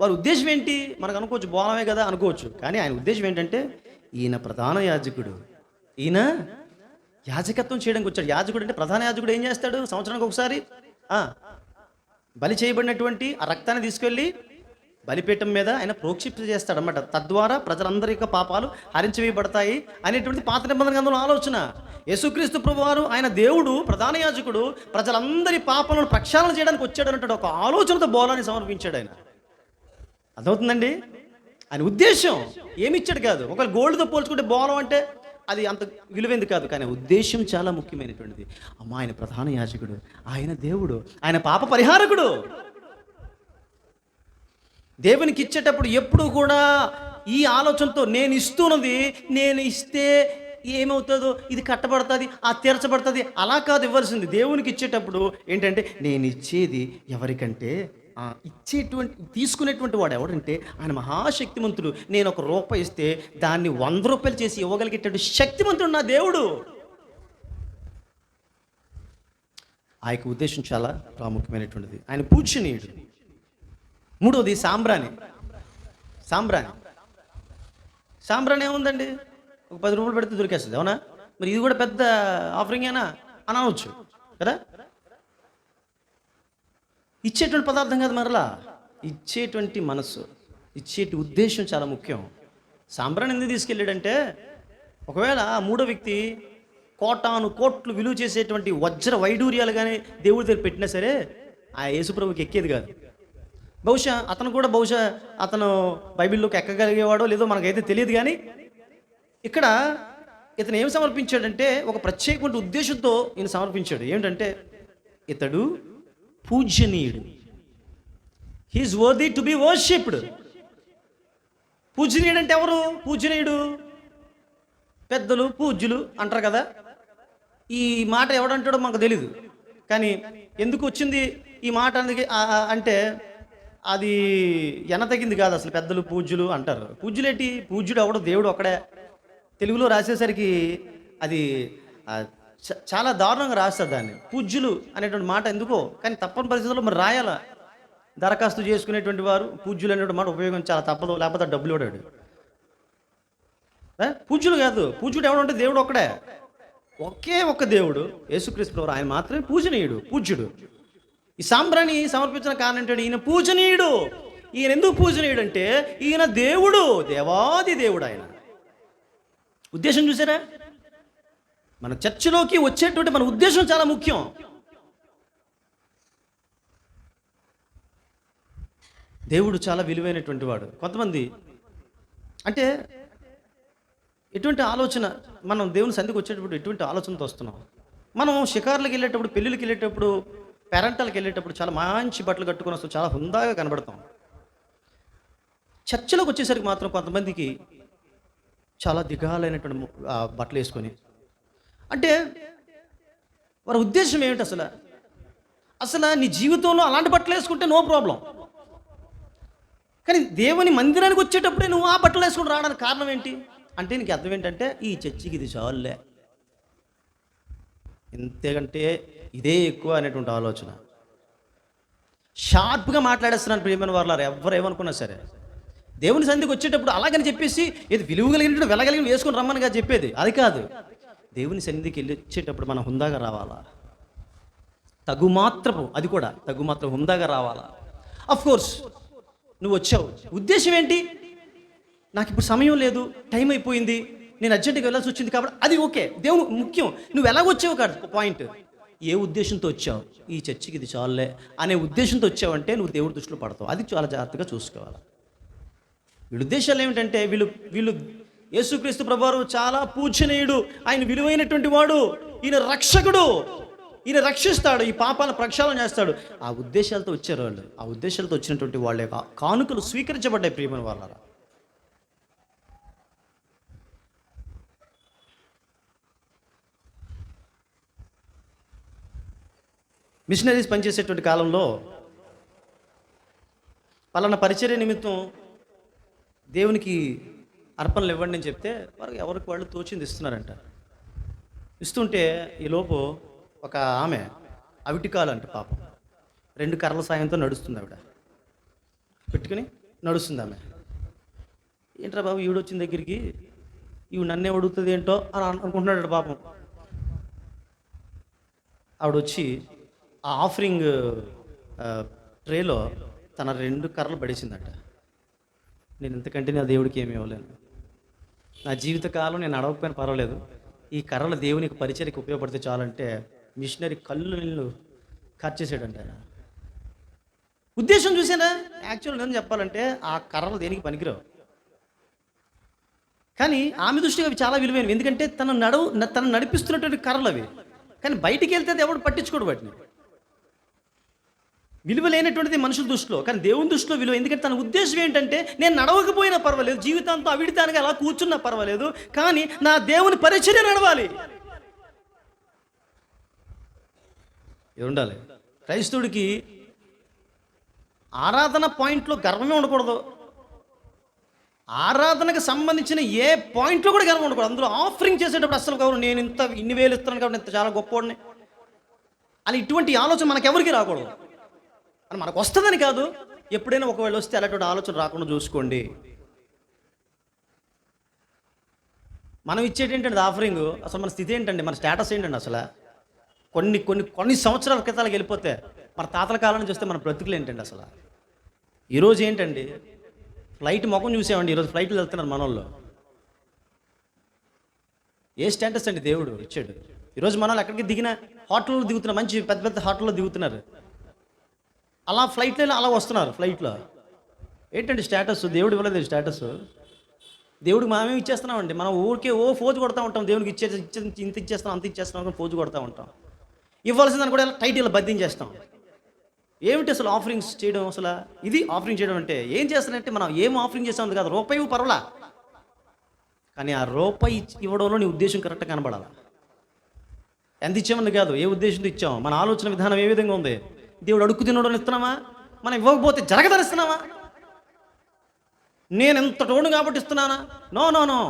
వారి ఉద్దేశం ఏంటి? మనకు అనుకోవచ్చు బోలమే కదా అనుకోవచ్చు, కానీ ఆయన ఉద్దేశం ఏంటంటే ఈయన ప్రధాన యాజకుడు, ఈయన యాజకత్వం చేయడానికి వచ్చాడు. యాజకుడు అంటే ప్రధాన యాజకుడు ఏం చేస్తాడు? సంవత్సరానికి ఒకసారి బలి చేయబడినటువంటి ఆ రక్తాన్ని తీసుకెళ్ళి బలిపీఠం మీద ఆయన ప్రోక్షిప్త చేస్తాడు అన్నమాట. తద్వారా ప్రజలందరి యొక్క పాపాలు హరించివేయబడతాయి అనేటువంటి పాత నిబంధన గ్రంథంలో ఆలోచన. యేసుక్రీస్తు ప్రభువారు ఆయన దేవుడు, ప్రధాన యాజకుడు, ప్రజలందరి పాపాలను ప్రక్షాళన చేయడానికి వచ్చాడు అన్నట్టు ఒక ఆలోచనతో బోలాన్ని సమర్పించాడు ఆయన. అర్థమవుతుందండి? ఆయన ఉద్దేశం ఏమిచ్చాడు కాదు. ఒకవేళ గోల్డ్తో పోల్చుకుంటే బోలం అంటే అది అంత విలువైంది కాదు, కానీ ఉద్దేశం చాలా ముఖ్యమైనటువంటిది. అమ్మ, ఆయన ప్రధాన యాజకుడు, ఆయన దేవుడు, ఆయన పాప పరిహారకుడు. దేవునికి ఇచ్చేటప్పుడు ఎప్పుడు కూడా ఈ ఆలోచనతో నేను ఇస్తున్నది, నేను ఇస్తే ఏమవుతుందో, ఇది కట్టబడుతుంది, ఆ తీర్చబడుతుంది, అలా కాదు ఇవ్వాల్సింది. దేవునికి ఇచ్చేటప్పుడు ఏంటంటే నేను ఇచ్చేది ఎవరికంటే తీసుకునేటువంటి వాడు ఎవడంటే ఆయన మహాశక్తిమంతుడు. నేను ₹1 ఇస్తే దాన్ని ₹100 చేసి ఇవ్వగలిగేటటువంటి శక్తిమంతుడు నా దేవుడు. ఆ యొక్క ఉద్దేశం చాలా ప్రాముఖ్యమైనటువంటిది. ఆయన పూజనీయుడు. మూడవది సాంబ్రాణి. సాంబ్రాణి ఏముందండి? ఒక ₹10 పెడితే దొరికేస్తుంది, అవునా? మరి ఇది కూడా పెద్ద ఆఫరింగేనా అని అనవచ్చు కదా. ఇచ్చేటువంటి పదార్థం కాదు, మరలా ఇచ్చేటువంటి మనసు, ఇచ్చేటి ఉద్దేశం చాలా ముఖ్యం. సాంబ్రాణి ఎందుకు తీసుకెళ్ళాడంటే, ఒకవేళ ఆ మూడో వ్యక్తి కోట్లు విలువ చేసేటువంటి వజ్ర వైడూర్యాలు కానీ దేవుడి దగ్గర పెట్టినా సరే ఆ యేసుప్రభుకి ఎక్కేది కాదు. బహుశా అతను బైబిల్లోకి ఎక్కగలిగేవాడో లేదో మనకైతే తెలియదు, కానీ ఇక్కడ ఇతను ఏం సమర్పించాడంటే ఒక ప్రత్యేకమైన ఉద్దేశంతో ఈయన సమర్పించాడు. ఏమిటంటే ఇతడు పూజనీయుడు. He is worthy to be worshipped. పూజనీయుడు అంటే ఎవరు? పూజనీయుడు పెద్దలు, పూజ్యులు అంటారు కదా. ఈ మాట ఎవడంటాడో మాకు తెలీదు, కానీ ఎందుకు వచ్చింది ఈ మాట అంటే అది ఎనతగింది కాదు అసలు. పెద్దలు, పూజ్యులు అంటారు. పూజ్యులేంటి? పూజ్యుడు ఎవడో దేవుడు ఒక్కడే. తెలుగులో రాసేసరికి అది చాలా దారుణంగా రాస్తారు దాన్ని. పూజ్యులు అనేటువంటి మాట ఎందుకో, కానీ తప్పని పరిస్థితుల్లో మరి రాయాల. దరఖాస్తు చేసుకునేటువంటి వారు పూజ్యులు అనేటువంటి మాట ఉపయోగించాలి, తప్పదు, లేకపోతే డబ్బులు ఇవ్వడాడు. పూజ్యులు కాదు, పూజ్యుడు ఎవడంటే దేవుడు ఒక్కడే, ఒకే ఒక్క దేవుడు యేసుక్రీస్తు. ఆయన మాత్రమే పూజనీయుడు, పూజ్యుడు. ఈ సాంబ్రాణి సమర్పించిన కారణం ఏంటంటే ఈయన పూజనీయుడు. ఈయన ఎందుకు పూజనీయుడు అంటే ఈయన దేవుడు, దేవాది దేవుడు. ఆయన ఉద్దేశం చూసారా? మన చర్చిలోకి వచ్చేటువంటి మన ఉద్దేశం చాలా ముఖ్యం. దేవుడు చాలా విలువైనటువంటి వాడు. కొంతమంది అంటే ఎటువంటి ఆలోచన, మనం దేవుని సన్నిధికి వచ్చేటప్పుడు ఎటువంటి ఆలోచనతో వస్తున్నాం. మనం షికార్లకు వెళ్ళేటప్పుడు, పెళ్ళిళ్ళకి వెళ్ళేటప్పుడు, పేరెంటాలకు వెళ్ళేటప్పుడు చాలా మంచి బట్టలు కట్టుకొని వస్తాం, చాలా హుందాగా కనబడతాం. చర్చలోకి వచ్చేసరికి మాత్రం కొంతమందికి చాలా దిగాలైనటువంటి బట్టలు వేసుకొని, అంటే వారి ఉద్దేశం ఏమిటి? అసలు నీ జీవితంలో అలాంటి బట్టలు వేసుకుంటే నో ప్రాబ్లం. కానీ దేవుని మందిరానికి వచ్చేటప్పుడే నువ్వు ఆ బట్టలు వేసుకుని రావడానికి కారణం ఏంటి అంటే నీకు అర్థం ఏంటంటే ఈ చర్చికి ఇది చాలులే, ఇంతకంటే ఇదే ఎక్కువ అనేటువంటి ఆలోచన. షార్ప్గా మాట్లాడేస్తున్నాను ప్రియమైన వారు, ఎవరు ఏమనుకున్నా సరే. దేవుని సన్నిధికి వచ్చేటప్పుడు అలాగని చెప్పేసి ఇది విలువ కలిగినట్టు వెళ్ళగలిగిన వేసుకొని రమ్మనిగా చెప్పేది అది కాదు. దేవుని సన్నిధికి వెళ్ళి వచ్చేటప్పుడు మనం హుందాగా రావాలా, తగుమాత్రపు, అది కూడా తగుమాత్రం హుందాగా రావాలా. అఫ్ కోర్స్ నువ్వు వచ్చావు, ఉద్దేశం ఏంటి? నాకు ఇప్పుడు సమయం లేదు, టైం అయిపోయింది, నేను అర్జెంటుగా వెళ్ళాల్సి వచ్చింది కాబట్టి అది ఓకే, దేవుడు ముఖ్యం. నువ్వు ఎలాగొచ్చావు కాదు పాయింట్, ఏ ఉద్దేశంతో వచ్చావు, ఈ చర్చికి ఇది చాలులే అనే ఉద్దేశంతో వచ్చావంటే నువ్వు దేవుడి దృష్టిలో పడతావు. అది చాలా జాగ్రత్తగా చూసుకోవాలి. వీళ్ళ ఉద్దేశాలు ఏమిటంటే వీళ్ళు యేసుక్రీస్తు ప్రభువారు చాలా పూజనీయుడు, ఆయన విలువైనటువంటి వాడు, ఈయన రక్షకుడు, ఈయన రక్షిస్తాడు, ఈ పాపాలను ప్రక్షాళన చేస్తాడు. ఆ ఉద్దేశాలతో వచ్చారు వాళ్ళు. ఆ ఉద్దేశాలతో వచ్చినటువంటి వాళ్ళ యొక్క కానుకలు స్వీకరించబడ్డాయి ప్రియమైన వాళ్ళ. మిషనరీస్ పనిచేసేటువంటి కాలంలో పలానా పరిచర్య నిమిత్తం దేవునికి అర్పణలు ఇవ్వండి అని చెప్తే వారు ఎవరికి వాళ్ళు తోచింది ఇస్తున్నారంట. ఇస్తుంటే ఈలోపు ఒక ఆమె అవిటికాలు అంట పాపం, 2 కర్రల సాయంతో నడుస్తుంది. ఆవిడ పెట్టుకుని నడుస్తుంది. ఆమె ఏంట్రా బాబు ఈవిడ వచ్చిన దగ్గరికి ఈవిడ నన్నే అడుగుతుంది ఏంటో అని అనుకుంటున్నాడు పాపం. ఆవిడ వచ్చి ఆ ఆఫరింగ్ ట్రేలో తన 2 కర్రలు పడేసిందట. నేను ఇంతకంటే నా దేవుడికి ఏమి ఇవ్వలేను, నా జీవితకాలం నేను అడగకపోయినా పర్వాలేదు, ఈ కర్రలు దేవునికి పరిచర్యకి ఉపయోగపడితే చాలంటే మిషనరీ కళ్ళు నీళ్ళు ఖర్చేసాడంట ఆయన. ఉద్దేశం చూసానా? యాక్చువల్ నేను చెప్పాలంటే ఆ కర్రలు దేనికి పనికిరావు, కానీ ఆమె దృష్టిగా అవి చాలా విలువైనవి. ఎందుకంటే తను నడిపిస్తున్నటువంటి కర్రలు అవి. కానీ బయటికి వెళ్తే అది ఎవడు పట్టించుకోడు వాటిని. విలువ లేనటువంటిది మనుషుల దృష్టిలో, కానీ దేవుని దృష్టిలో విలువ. ఎందుకంటే తన ఉద్దేశం ఏంటంటే నేను నడవకపోయినా పర్వాలేదు, జీవితాంతో అవిడితానికి అలా కూర్చున్నా పర్వాలేదు, కానీ నా దేవుని పరిచర్య నడవాలి. ఇది ఉండాలి. క్రైస్తవుడికి ఆరాధన పాయింట్లో గర్వమే ఉండకూడదు, ఆరాధనకు సంబంధించిన ఏ పాయింట్లో కూడా గర్వం ఉండకూడదు. అందులో ఆఫరింగ్ చేసేటప్పుడు అసలు గౌరవం, నేను ఇన్ని వేలు ఇస్తున్నాను కాబట్టి ఇంత చాలా గొప్పవాడిని అని ఇటువంటి ఆలోచన మనకెవరికి రాకూడదు. అని మనకు వస్తుందని కాదు, ఎప్పుడైనా ఒకవేళ వస్తే అలాంటి ఆలోచన రాకుండా చూసుకోండి. మనం ఇచ్చేటి ఏంటంటే ఆఫరింగ్, అసలు మన స్థితి ఏంటండి, మన స్టేటస్ ఏంటండి? అసలు కొన్ని సంవత్సరాల క్రితాలకు వెళ్ళిపోతే మన తాతల కాలం నుంచి వస్తే మన బ్రతుకులు ఏంటండి? అసలు ఈరోజు ఏంటండి, ఫ్లైట్ ముఖం చూసామండి, ఈరోజు ఫ్లైట్లు వెళ్తున్నారు మన వాళ్ళు. ఏ స్టేటస్ అండి దేవుడు ఇచ్చాడు? ఈరోజు మన వాళ్ళు ఎక్కడికి దిగినా హోటల్లో దిగుతున్నారు, మంచి పెద్ద పెద్ద హోటల్లో దిగుతున్నారు, అలా ఫ్లైట్లో అలా వస్తున్నారు. ఫ్లైట్లో ఏంటండి స్టేటస్? దేవుడు ఇవ్వలేదు స్టేటస్. దేవుడికి మనమేమి ఇచ్చేస్తున్నామండి, మనం ఊరికే ఫోజు కొడతా ఉంటాం. దేవునికి ఇంత ఇచ్చేస్తాం అంత ఇచ్చేస్తాం అని ఫోజు కొడతా ఉంటాం. ఇవ్వాల్సిందని కూడా టైట్ ఇలా బద్దించేస్తాం. ఏమిటి అసలు ఆఫరింగ్స్ చేయడం? అసలు ఇది ఆఫరింగ్ చేయడం అంటే ఏం చేస్తానంటే, మనం ఏం ఆఫరింగ్ చేస్తాం కాదు, రూపాయి పర్వాలా, కానీ ఆ రూపాయి ఇవ్వడంలో నీ ఉద్దేశం కరెక్ట్గా కనబడాలి. ఎంత ఇచ్చామని కాదు, ఏ ఉద్దేశంతో ఇచ్చాం, మన ఆలోచన విధానం ఏ విధంగా ఉంది. దేవుడు అడుక్కు తినడం ఇస్తున్నామా? మనం ఇవ్వకపోతే జరగదని ఇస్తున్నామా? నేను ఎంత టోను కాబట్టి ఇస్తున్నానా? No no no.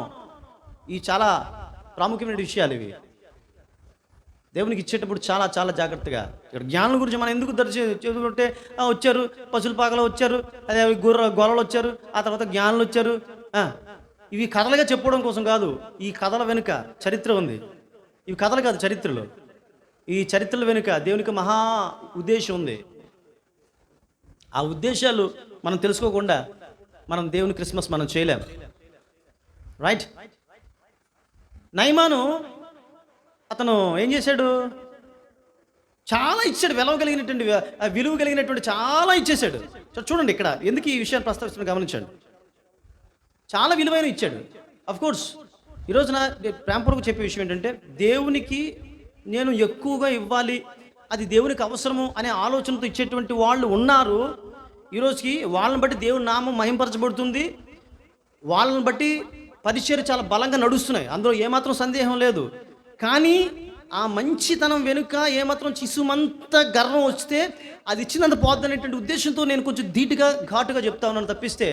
ఈ చాలా ప్రాముఖ్యమైన విషయాలు ఇవి. దేవునికి ఇచ్చేటప్పుడు చాలా చాలా జాగ్రత్తగా. ఇక్కడ జ్ఞానుల గురించి మనం ఎందుకు చదువుకుంటే వచ్చారు, పశువుల పాకలు వచ్చారు, అదే గొర్రెలు వచ్చారు, ఆ తర్వాత జ్ఞానులు వచ్చారు. ఇవి కథలుగా చెప్పడం కోసం కాదు, ఈ కథల వెనుక చరిత్ర ఉంది. ఇవి కథలు కాదు, చరిత్రలు. ఈ చరిత్రల వెనుక దేవునికి మహా ఉద్దేశం ఉంది. ఆ ఉద్దేశాలు మనం తెలుసుకోకుండా మనం దేవుని క్రిస్మస్ మనం చేయలేం. రైట్? నయమాను అతను ఏం చేశాడు? చాలా ఇచ్చాడు, విలువ కలిగినటువంటి చాలా ఇచ్చేశాడు. చూడండి ఇక్కడ ఎందుకు ఈ విషయాన్ని ప్రస్తావిస్తున్నా గమనించండి. చాలా విలువైన ఇచ్చాడు. అఫ్కోర్స్ ఈరోజు నా ప్రేమపూర్వక చెప్పే విషయం ఏంటంటే, దేవునికి నేను ఎక్కువగా ఇవ్వాలి, అది దేవునికి అవసరము అనే ఆలోచనతో ఇచ్చేటువంటి వాళ్ళు ఉన్నారు. ఈరోజుకి వాళ్ళని బట్టి దేవుని నామం మహింపరచబడుతుంది, వాళ్ళని బట్టి పరిచర్య చాలా బలంగా నడుస్తున్నాయి, అందులో ఏమాత్రం సందేహం లేదు. కానీ ఆ మంచితనం వెనుక ఏమాత్రం చిసుమంత గర్వం వస్తే అది ఇచ్చినంత పోద్దనేటువంటి ఉద్దేశంతో నేను కొంచెం ధీటుగా ఘాటుగా చెప్తా ఉన్నాను తప్పిస్తే,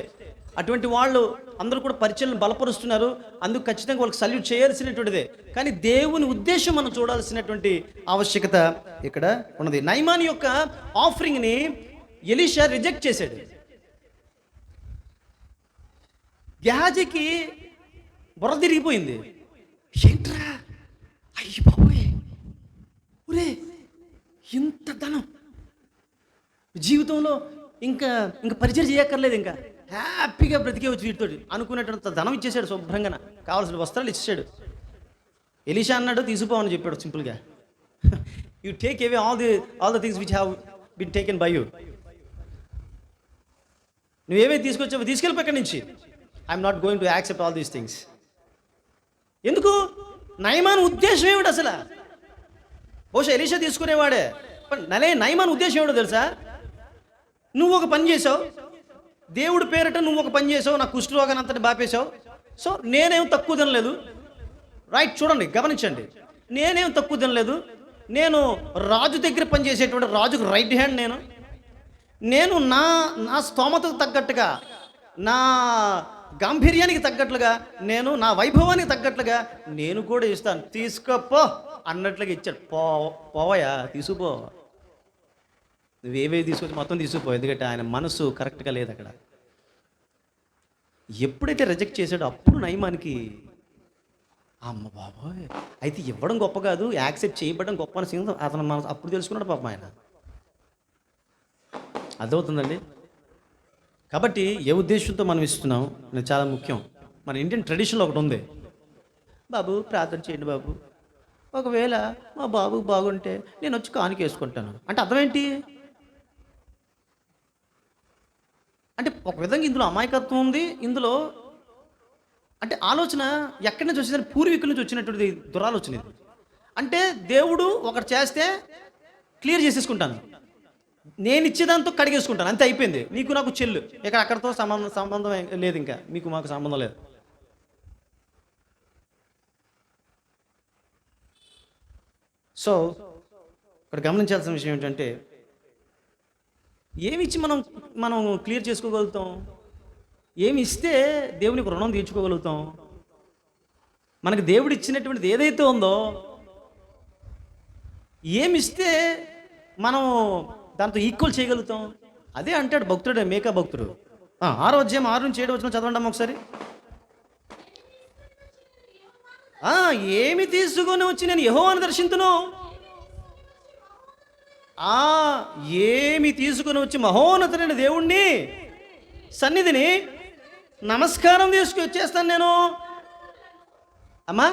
అటువంటి వాళ్ళు అందరూ కూడా పరిచయలను బలపరుస్తున్నారు, అందుకు ఖచ్చితంగా వాళ్ళకి సల్యూట్ చేయాల్సినటువంటిదే. కానీ దేవుని ఉద్దేశం మనం చూడాల్సినటువంటి ఆవశ్యకత ఇక్కడ ఉన్నది. నయమాన్ యొక్క ఆఫరింగ్ని ఎలీషా రిజెక్ట్ చేశాడు. గెహాజీకి బుర్ర తిరిగిపోయింది. ఏంట్రా, అయ్యి బాబోయ్, ఒరే ఇంత ధనం జీవితంలో ఇంకా ఇంకా పరిచయం చేయక్కర్లేదు, ఇంకా హ్యాపీగా బ్రతికేవచ్చు వీటితో అనుకునేటంత ధనం ఇచ్చేసాడు. శుభ్రంగా కావాల్సిన వస్త్రాలు ఇచ్చేసాడు. ఎలీషా అన్నాడు, తీసుకుపోవని చెప్పాడు సింపుల్గా. You take away all the things which have been taken by you. నువ్వేవే తీసుకొచ్చావో తీసుకెళ్ళిపో ఇక్కడి నుంచి. I'm not going to accept all these things. ఎందుకు? నయమాన్ ఉద్దేశం ఏమిటి అసలు? బహుశా ఎలీషా తీసుకునేవాడే. నయమాన్ ఉద్దేశం ఏమిటో తెలుసా? నువ్వు ఒక పని చేసావు, దేవుడి పేరిట నువ్వు ఒక పని చేసావు, నా కుష్ఠరోగాన్ని అంతటి బాపేశావు, సో నేనేం తక్కువ తినలేదు. రైట్, చూడండి, గమనించండి, నేనేం తక్కువ తినలేదు. నేను రాజు దగ్గర పనిచేసేటువంటి రాజుకు రైట్ హ్యాండ్. నేను నా నా స్తోమతకు తగ్గట్టుగా, నా గాంభీర్యానికి తగ్గట్లుగా, నేను నా వైభవానికి తగ్గట్లుగా నేను కూడా ఇస్తాను, తీసుకోపో అన్నట్లుగా ఇచ్చాడు. పోవయా, తీసుకుపో, నువ్వేవేవి తీసుకొచ్చి మొత్తం తీసుకుపో. ఎందుకంటే ఆయన మనసు కరెక్ట్గా లేదు అక్కడ. ఎప్పుడైతే రిజెక్ట్ చేశాడో అప్పుడు నయమానికి, అమ్మ బాబోయ్, అయితే ఇవ్వడం గొప్ప కాదు, యాక్సెప్ట్ చేయబడడం గొప్ప అని అతను మనసు అప్పుడు తెలుసుకున్నాడు పాపం ఆయన. అర్థమవుతుందండి? కాబట్టి ఏ ఉద్దేశంతో మనం ఇస్తున్నాం అనేది చాలా ముఖ్యం. మన ఇండియన్ ట్రెడిషన్లో ఒకటి ఉంది, బాబు ప్రార్థన చేయండి బాబు, ఒకవేళ మా బాబు బాగుంటే నేను వచ్చి కానుక వేసుకుంటాను అంటే అర్థం ఏంటి? అంటే ఒక విధంగా ఇందులో అమాయకత్వం ఉంది. ఇందులో అంటే ఆలోచన ఎక్కడి నుంచి వచ్చిందని, పూర్వీకుల నుంచి వచ్చినటువంటి దురాలోచన ఇది. అంటే దేవుడు ఒకటి చేస్తే క్లియర్ చేసేసుకుంటాను, నేను ఇచ్చేదాంతో కడిగేసుకుంటాను, అంతే, అయిపోయింది, నీకు నాకు చెల్లు, ఇక అక్కడితో సంబంధం లేదు, ఇంకా మీకు మాకు సంబంధం లేదు. సో ఇక్కడ గమనించాల్సిన విషయం ఏంటంటే, ఏమి ఇచ్చి మనం క్లియర్ చేసుకోగలుగుతాం? ఏమి ఇస్తే దేవునికి రుణం తీర్చుకోగలుగుతాం? మనకి దేవుడు ఇచ్చినటువంటిది ఏదైతే ఉందో, ఏమి ఇస్తే మనం దాంతో ఈక్వల్ చేయగలుగుతాం? అదే అంటాడు భక్తుడే, మేకా భక్తుడు. 6వ అధ్యాయం 6 నుంచి 7 వచనం చదవండి అమ్మ ఒకసారి. ఏమి తీసుకొని వచ్చి నేను యెహోవాను దర్శింతును, ఏమి తీసుకుని వచ్చి మహోన్నతుడైన దేవుణ్ణి సన్నిధిని నమస్కారం తీసుకొచ్చేస్తాను నేను. అమ్మా,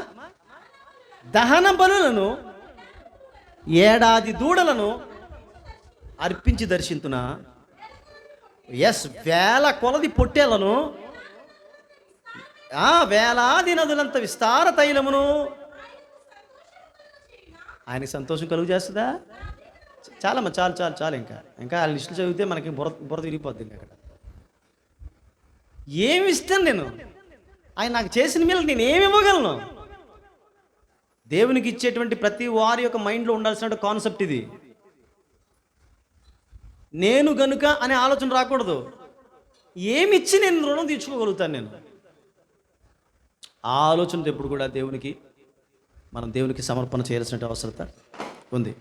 దహన బలులను 7 దూడలను అర్పించి దర్శింతునా, వేల కొలది పొట్టేలను, వేలాది నదులంత విస్తార తైలమును. ఆయనకి సంతోషం కలుగు చేస్తుందా? చాలమ్మా, చాలు చాలు చాలు, ఇంకా ఆ లిస్టులు చదివితే మనకి బుర్ర తిరిగిపోద్ది. ఇంకా అక్కడ ఏమి ఇస్తాను నేను? ఆయన నాకు చేసిన మేలు నేను ఏమి ఇవ్వగలను? దేవునికి ఇచ్చేటువంటి ప్రతి వారి యొక్క మైండ్లో ఉండాల్సిన కాన్సెప్ట్ ఇది. నేను గనుక అనే ఆలోచన రాకూడదు. ఏమిచ్చి నేను రుణం తీర్చుకోగలుగుతాను నేను? ఆ ఆలోచనతో ఎప్పుడు కూడా మనం దేవునికి సమర్పణ చేయాల్సిన అవసరత ఉంది.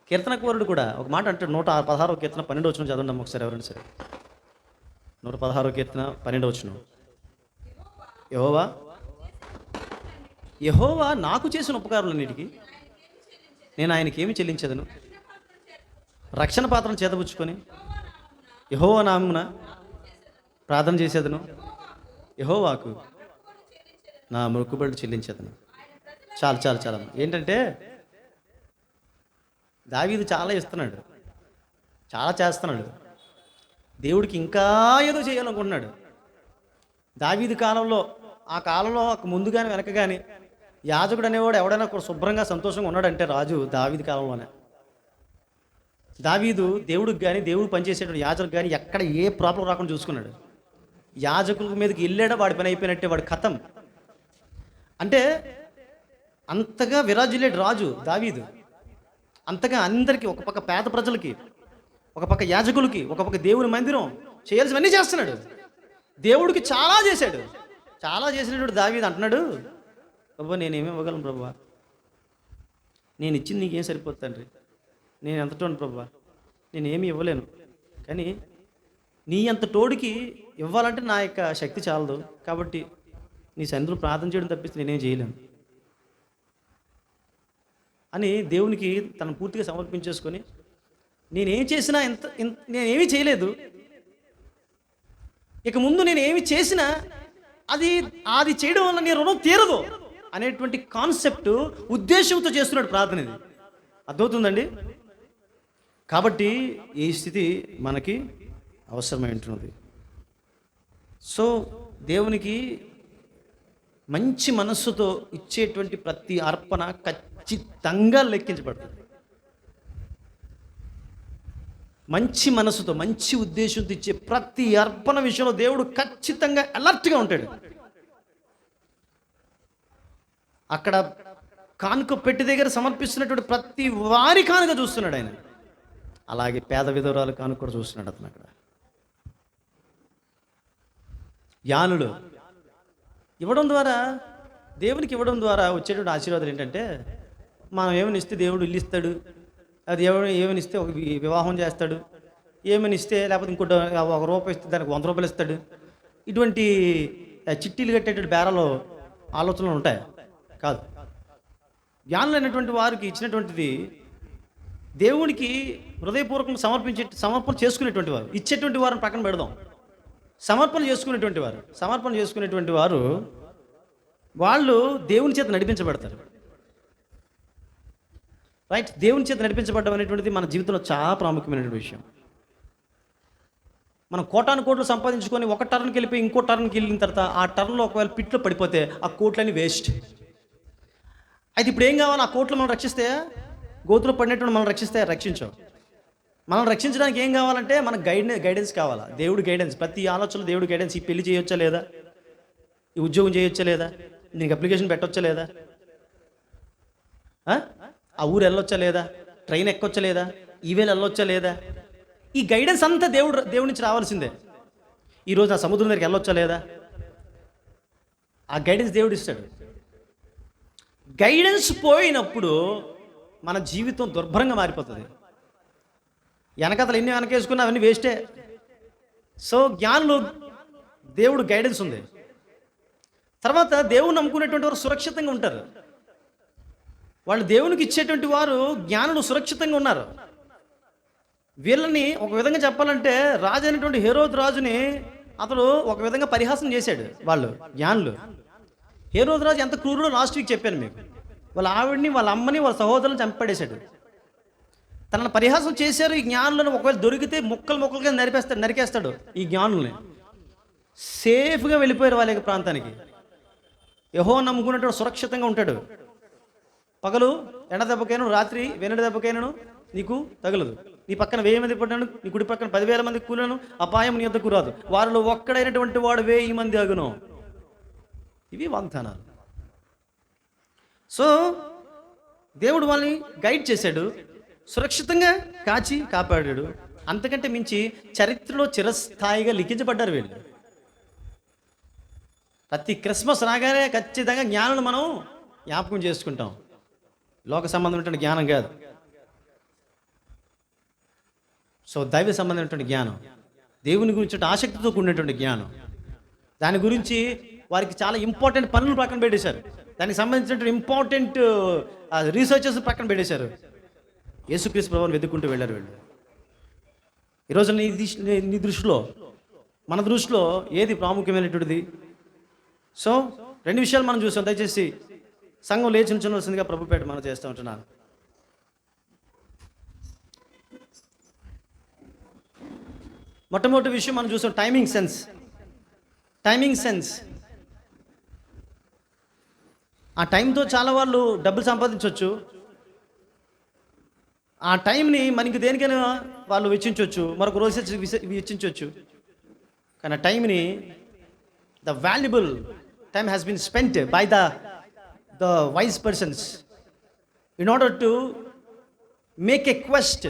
కీర్తనకారుడు కూడా ఒక మాట అంటాడు. 116వ కీర్తన 12వ వచనం చదవండి ఒకసారి ఎవరైనా సరే. 116వ కీర్తన 12వ వచనం. యెహోవా నాకు చేసిన ఉపకారాలన్నిటికీ నేను ఆయనకి ఏమి చెల్లించదను? రక్షణ పాత్రను చేతపుచ్చుకొని యెహోవా నామమున ప్రార్థన చేసేదను, యెహోవాకు నా మొక్కుబడులు చెల్లించేదను. చాలు చాలు చాలా. ఏంటంటే దావీదు చాలా ఇస్తున్నాడు, చాలా చేస్తున్నాడు, దేవుడికి ఇంకా ఏదో చేయాలనుకుంటున్నాడు. దావీదు కాలంలో, ఆ కాలంలో ముందు కానీ వెనక కానీ యాజకుడు అనేవాడు ఎవడైనా శుభ్రంగా సంతోషంగా ఉన్నాడంటే రాజు దావీదు కాలంలోనే. దావీదు దేవుడికి కానీ, దేవుడు పనిచేసేటువంటి యాజకుడికి కానీ ఎక్కడ ఏ ప్రాబ్లం రాకుండా చూసుకున్నాడు. యాజకుల మీదకి వెళ్ళాడో వాడి పని అయిపోయినట్టే, వాడు ఖతం. అంటే అంతగా విరాజిల్లేడు రాజు దావీదు. అంతగా అందరికీ, ఒక పక్క పేద ప్రజలకి, ఒక పక్క యాజకులకి, ఒక పక్క దేవుని మందిరం చేయాల్సినవన్నీ చేస్తున్నాడు. దేవుడికి చాలా చేశాడు. చాలా చేసినటువంటి దావీదు అంటున్నాడు, ప్రభు నేనేమి ఇవ్వగలను ప్రభు, నేను ఇచ్చింది నీకేం సరిపోతుంది తండ్రి, నేను ఎంతటోను ప్రభు, నేనేమి ఇవ్వలేను, కానీ నీ అంత తోడికి ఇవ్వాలంటే నా యొక్క శక్తి చాలదు, కాబట్టి నీ సన్నిధిలో ప్రార్థన చేయడం తప్పిస్తే నేనేం చేయలేను అని దేవునికి తను పూర్తిగా సమర్పించేసుకొని, నేనేం చేసినా నేనేమీ చేయలేదు, ఇక ముందు నేను ఏమి చేసినా అది చేయడం వల్ల నీ రుణం తీరదు అనేటువంటి కాన్సెప్ట్, ఉద్దేశంతో చేస్తున్నాడు ప్రార్థన. ఇది అర్థమవుతుందండి. కాబట్టి ఈ స్థితి మనకి అవసరమై ఉంటున్నది. సో దేవునికి మంచి మనస్సుతో ఇచ్చేటువంటి ప్రతి అర్పణ ఖచ్చితంగా లెక్కించబడుతుంది. మంచి మనసుతో, మంచి ఉద్దేశంతో ఇచ్చే ప్రతి అర్పణ విషయంలో దేవుడు ఖచ్చితంగా అలర్ట్గా ఉంటాడు. అక్కడ కానుక పెట్టి దగ్గర సమర్పిస్తున్నటువంటి ప్రతి వారి కానుక చూస్తున్నాడు ఆయన. అలాగే పేద విధవరాలు కానుక కూడా చూస్తున్నాడు అతను. అక్కడ యానులు ఇవ్వడం ద్వారా, దేవునికి ఇవ్వడం ద్వారా వచ్చేటువంటి ఆశీర్వాదాలు ఏంటంటే, మనం ఏమని ఇస్తే దేవుడు ఇల్లు ఇస్తాడు, అది ఏమని ఇస్తే ఒక వివాహం చేస్తాడు, ఏమని ఇస్తే లేకపోతే ఇంకోటి ₹1 ఇస్తే దానికి ₹100 ఇస్తాడు. ఇటువంటి చిట్టీలు కట్టేటువంటి బేరాలు ఆలోచనలు ఉంటాయి కాదు. జ్ఞానులు అయినటువంటి వారికి ఇచ్చినటువంటిది దేవునికి హృదయపూర్వకంగా సమర్పణ చేసుకునేటువంటి వారు, ఇచ్చేటువంటి వారిని పక్కన పెడదాం. సమర్పణ చేసుకునేటువంటి వారు వాళ్ళు దేవుని చేత నడిపించబడతారు. రైట్, దేవుని చేత నడిపించబడడం అనేటువంటిది మన జీవితంలో చాలా ప్రాముఖ్యమైనటువంటి విషయం. మనం కోటాను కోట్లు సంపాదించుకొని ఒక టర్న్కి వెళ్ళిపోయి ఇంకో టర్న్కి వెళ్ళిన తర్వాత ఆ టర్న్లో ఒకవేళ పిట్లో పడిపోతే ఆ కోట్లన్నీ వేస్ట్. అయితే ఇప్పుడు ఏం కావాలి? ఆ కోట్లు మనం రక్షిస్తే, గోతులో పడినటువంటి మనం రక్షించవు. మనం రక్షించడానికి ఏం కావాలంటే మనకు గైడెన్స్ కావాలా, దేవుడు గైడెన్స్. ప్రతి ఆలోచనలో దేవుడు గైడెన్స్. ఈ పెళ్లి చేయొచ్చా లేదా, ఈ ఉద్యోగం చేయొచ్చా లేదా, దీనికి అప్లికేషన్ పెట్టొచ్చా లేదా, ఆ ఊరు వెళ్ళొచ్చా లేదా, ట్రైన్ ఎక్కొచ్చా లేదా, ఈవేళ వెళ్ళొచ్చా లేదా, ఈ గైడెన్స్ అంతా దేవుడి నుంచి రావాల్సిందే. ఈరోజు ఆ సముద్రం దగ్గరికి వెళ్ళొచ్చా లేదా, ఆ గైడెన్స్ దేవుడు ఇస్తాడు. గైడెన్స్ పోయినప్పుడు మన జీవితం దుర్భరంగా మారిపోతుంది. వెనకతలు ఎన్ని వెనకేసుకున్నా అవన్నీ వేస్టే. సో జ్ఞానులు దేవుడు గైడెన్స్ ఉంది. తర్వాత దేవుని నమ్ముకునేటువంటి వారు సురక్షితంగా ఉంటారు. వాళ్ళు దేవునికి ఇచ్చేటువంటి వారు జ్ఞానులు సురక్షితంగా ఉన్నారు. వీళ్ళని ఒక విధంగా చెప్పాలంటే, రాజు అయినటువంటి హేరోదు రాజుని అతడు ఒక విధంగా పరిహాసం చేశాడు. వాళ్ళు జ్ఞానులు. హేరోదు రాజు ఎంత క్రూరుడో లాస్ట్ వీక్ చెప్పాను మీకు. వాళ్ళ ఆవిడ్ని, వాళ్ళ అమ్మని, వాళ్ళ సహోదరులను చంపేశాడు. తనను పరిహాసం చేశారు ఈ జ్ఞానులను. ఒకవేళ దొరికితే ముక్కలుగా నరికేస్తాడు ఈ జ్ఞానుల్ని. సేఫ్గా వెళ్ళిపోయారు వాళ్ళ యొక్క ప్రాంతానికి. యెహోవాను నమ్ముకున్నట్టు సురక్షితంగా ఉంటాడు. పగలు ఎండ దెబ్బకైనా, రాత్రి వెన్నెల దెబ్బకైనాను నీకు తగలదు. నీ పక్కన 1000 మంది పడ్డాను, నీ కుడి పక్కన 10,000 మంది కూలను, అపాయం నీ యొద్దకు రాదు. వారిలో ఒక్కడైనటువంటి వాడు 1000 మంది అగును. ఇవి వాగ్దానాలు. సో దేవుడు వాళ్ళని గైడ్ చేశాడు, సురక్షితంగా కాపాడాడు. అంతకంటే మించి చరిత్రలో చిరస్థాయిగా లిఖించబడ్డారు వీళ్ళు. ప్రతి క్రిస్మస్ రాగానే ఖచ్చితంగా జ్ఞానం మనం జ్ఞాపకం చేసుకుంటాం. లోక సంబంధమైనటువంటి జ్ఞానం కాదు. సో దైవ సంబంధమైనటువంటి జ్ఞానం, దేవుని గురించి ఆసక్తితో కూడినటువంటి జ్ఞానం. దాని గురించి వారికి చాలా ఇంపార్టెంట్ పనులు పక్కన పెట్టేశారు. దానికి సంబంధించినటువంటి ఇంపార్టెంట్ రీసెర్చెస్ పక్కన పెట్టేశారు. యేసుక్రీస్తు ప్రభువుని వెతుక్కుంటూ వెళ్ళారు వీళ్ళు. ఈరోజు నీ దృష్టిలో, మన దృష్టిలో ఏది ప్రాముఖ్యమైనటువంటిది? సో 2 విషయాలు మనం చూసాం. దయచేసి సంఘం లేచి ఉంచవలసిందిగా ప్రభుపేట మనం చేస్తూ ఉంటున్నాను. మొట్టమొదటి విషయం మనం చూసాం, టైమింగ్ సెన్స్. ఆ టైంతో చాలా వాళ్ళు డబ్బులు సంపాదించవచ్చు. ఆ టైంని మనకి దేనికైనా వాళ్ళు వెచ్చించవచ్చు, మరొక రోజు వెచ్చించవచ్చు. కానీ ఆ టైంని, the valuable time has been spent by the wise persons in order to make a quest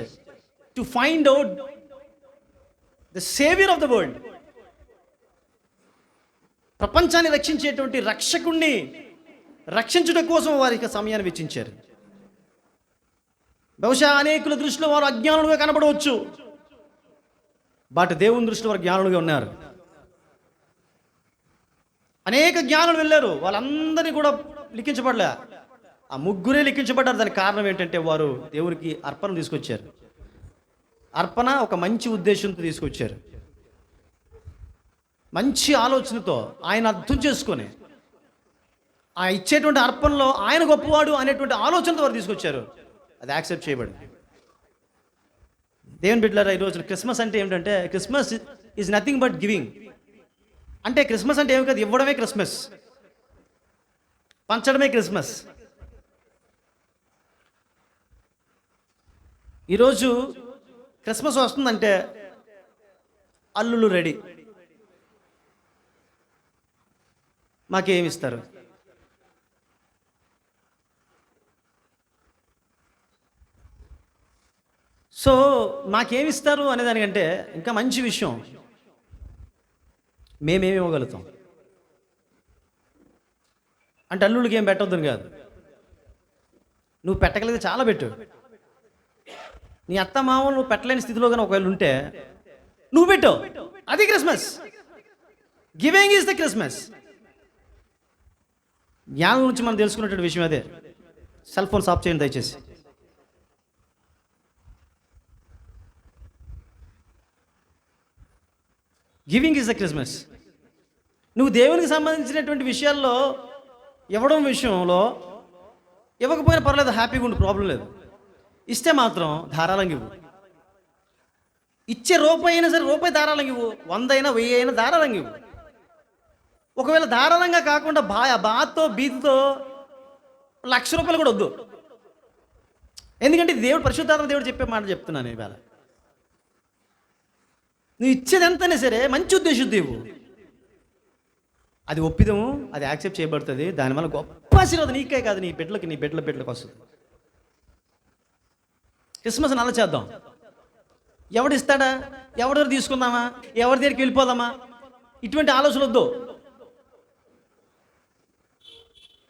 to find out the savior of the world. ప్రపంచాన్ని రక్షించేటువంటి రక్షకుణ్ణి రక్షించుట కోసం వారికి సమయాన్ని వెచ్చించారు. బహుశా అనేకుల దృష్టిలో వారు అజ్ఞానులుగా కనబడవచ్చు, బట్ దేవుని దృష్టిలో వారు జ్ఞానులుగా ఉన్నారు. అనేక జ్ఞానులు వెళ్ళారు, వాళ్ళందరినీ కూడా లిఖించబడలే, ఆ ముగ్గురే లిఖించబడ్డారు. దానికి కారణం ఏంటంటే వారు దేవునికి అర్పణ తీసుకొచ్చారు. అర్పణ ఒక మంచి ఉద్దేశంతో తీసుకొచ్చారు, మంచి ఆలోచనతో ఆయన అర్థం చేసుకొని ఆ ఇచ్చేటువంటి అర్పణలో ఆయన గొప్పవాడు అనేటువంటి ఆలోచనతో వారు తీసుకొచ్చారు. అది యాక్సెప్ట్ చేయబడింది. దేవుని బిడ్డలారా, ఈరోజు క్రిస్మస్ అంటే ఏమిటంటే, Christmas is nothing but giving. అంటే క్రిస్మస్ అంటే ఏమి కాదు, ఇవ్వడమే క్రిస్మస్, పంచడమే క్రిస్మస్. ఈరోజు క్రిస్మస్ వస్తుందంటే అల్లులు రెడీ, మాకేమిస్తారు? సో మాకేమిస్తారు అనే దానికంటే ఇంకా మంచి విషయం, మేమేమి ఇవ్వగలుగుతాం. అంటే అల్లుళ్ళకి ఏం పెట్టొద్దని కాదు, నువ్వు పెట్టగలిగితే చాలా పెట్టు. నీ అత్త మామూలు నువ్వు పెట్టలేని స్థితిలో కానీ ఒకవేళ ఉంటే నువ్వు పెట్టు, అది Christmas. Giving is the Christmas. జ్ఞానం నుంచి మనం తెలుసుకున్నటువంటి విషయం అదే. సెల్ ఫోన్ ఆఫ్ చేయండి దయచేసి. Giving is the Christmas. నువ్వు దేవునికి సంబంధించినటువంటి విషయాల్లో ఇవ్వడం విషయంలో ఇవ్వకపోయినా పర్లేదు, హ్యాపీగా ఉండి ప్రాబ్లం లేదు. ఇస్తే మాత్రం ధారాళంగా ఇవ్వు. ఇచ్చే రూపాయి అయినా సరే, రూపాయి ధారాళంగా ఇవ్వు, 100 అయినా 1000 అయినా ధారాళంగా ఇవ్వు. ఒకవేళ ధారాళంగా కాకుండా బాతో బీతితో 1,00,000 రూపాయలు కూడా వద్దు. ఎందుకంటే దేవుడు, పరిశుద్ధాత్మ దేవుడు చెప్పే మాట చెప్తున్నాను ఇవాళ. నువ్వు ఇచ్చేది ఎంతైనా సరే మంచి ఉద్దేశంతో ఇవ్వు, అది ఒప్పిదము, అది యాక్సెప్ట్ చేయబడుతుంది. దానివల్ల గొప్ప ఆశీర్వాదం నీకే కాదు, నీ బిడ్డలకు వస్తుంది. క్రిస్మస్ నల్ల చేద్దాం. ఎవడు ఇస్తాడా, ఎవడెవరు తీసుకుందామా, ఎవరి దగ్గరికి వెళ్ళిపోదామా, ఇటువంటి ఆలోచన వద్దు.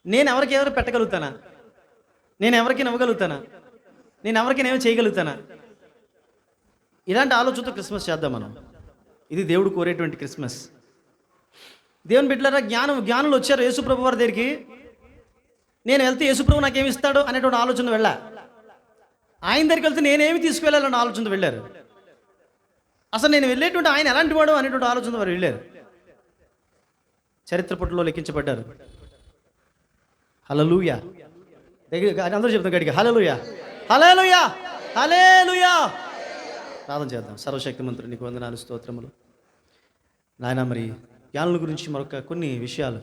నేను ఎవరికి ఎవరు పెట్టగలుగుతానా, నేను ఎవరికి ఇవ్వగలుగుతానా, నేను ఎవరికి ఏమో చేయగలుగుతానా, ఇలాంటి ఆలోచనతో క్రిస్మస్ చేద్దాం మనం. ఇది దేవుడు కోరేటువంటి క్రిస్మస్. దేవుని బిడ్డలారా, జ్ఞానులు వచ్చారు యేసుప్రభు వారి దగ్గరికి. నేను వెళ్తే యేసుప్రభు నాకేమి ఇస్తాడు అనేటువంటి ఆలోచన వెళ్ళా. ఆయన దగ్గరికి వెళ్తే నేనేమి తీసుకువెళ్ళాలన్న ఆలోచనతో వెళ్ళారు. అసలు నేను వెళ్ళేటువంటి ఆయన ఎలాంటి వాడు అనేటువంటి ఆలోచనతో వారు వెళ్ళారు. చరిత్ర పుటలో లెక్కించబడ్డారు. హల్లెలూయా. అందరూ చెప్తాం గట్టిగా, హల్లెలూయా, హల్లెలూయా, హల్లెలూయా. ప్రార్థన చేద్దాం. సర్వశక్తిమంతుడు నీకు వందనాలు, స్తోత్రములు నాయన. మరి జ్ఞానుల గురించి మరొక కొన్ని విషయాలు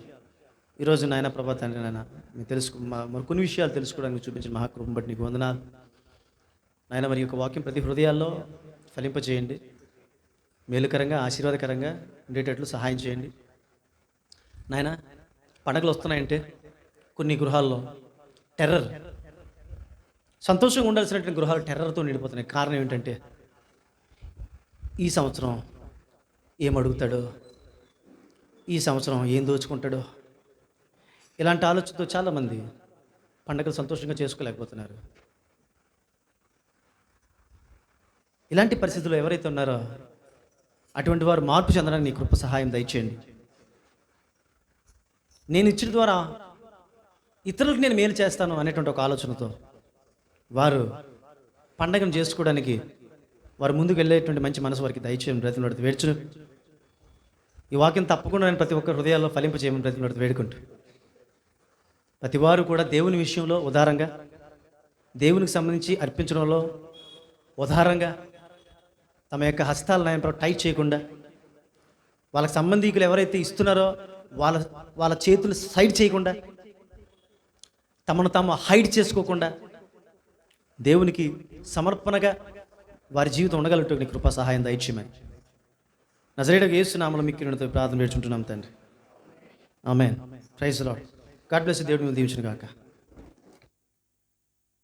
ఈరోజు నాయన ప్రభాతాన్ని నాయన మరి కొన్ని విషయాలు తెలుసుకోవడానికి చూపించిన మహాకృపను బట్టి నీకు వందనాలు నాయన. మరి యొక్క వాక్యం ప్రతి హృదయాల్లో ఫలింపజేయండి, మేలుకరంగా ఆశీర్వాదకరంగా ఉండేటట్లు సహాయం చేయండి నాయన. పండగలు వస్తున్నాయంటే కొన్ని గృహాల్లో టెర్రర్, సంతోషంగా ఉండాల్సినటువంటి గృహాలు టెర్రర్తో నిండిపోతున్నాయి. కారణం ఏంటంటే ఈ సంవత్సరం ఏం అడుగుతాడో, ఈ సంవత్సరం ఏం దోచుకుంటాడో, ఇలాంటి ఆలోచనతో చాలామంది పండగలు సంతోషంగా చేసుకోలేకపోతున్నారు. ఇలాంటి పరిస్థితుల్లో ఎవరైతే ఉన్నారో అటువంటి వారు మార్పు చెందడానికి నీ కృప సహాయం దయచేయండి. నేను ఇచ్చిన ద్వారా ఇతరులకు నేను మేలు చేస్తాను అనేటువంటి ఒక ఆలోచనతో వారు పండగను చేసుకోవడానికి వారు ముందుకు వెళ్ళేటువంటి మంచి మనసు వారికి దయచేయమని ప్రతినోడితో వేడుచును. ఈ వాక్యం తప్పకుండా నేను ప్రతి ఒక్క హృదయాల్లో ఫలింపజేయమని ప్రతినోడితో వేడుకుంటూ, ప్రతి వారు కూడా దేవుని విషయంలో ఉదారంగా, దేవునికి సంబంధించి అర్పించడంలో ఉదారంగా తమ యొక్క హస్తాలను ఆయన టైట్ చేయకుండా, వాళ్ళకి సంబంధీకులు ఎవరైతే ఇస్తున్నారో వాళ్ళ చేతులు సైడ్ చేయకుండా, తమను తాము హైడ్ చేసుకోకుండా దేవునికి సమర్పణగా వారి జీవితం ఉండగలట్టు నీ కృపా సహాయం దయచేయమని నజరేయుడైన యేసు నామములో మిక్కిలి ప్రార్థన చేస్తుంటున్నాం తండ్రి. Amen. Praise the lord. God bless, దేవుడు మిమ్మల్ని దీవించును గాక.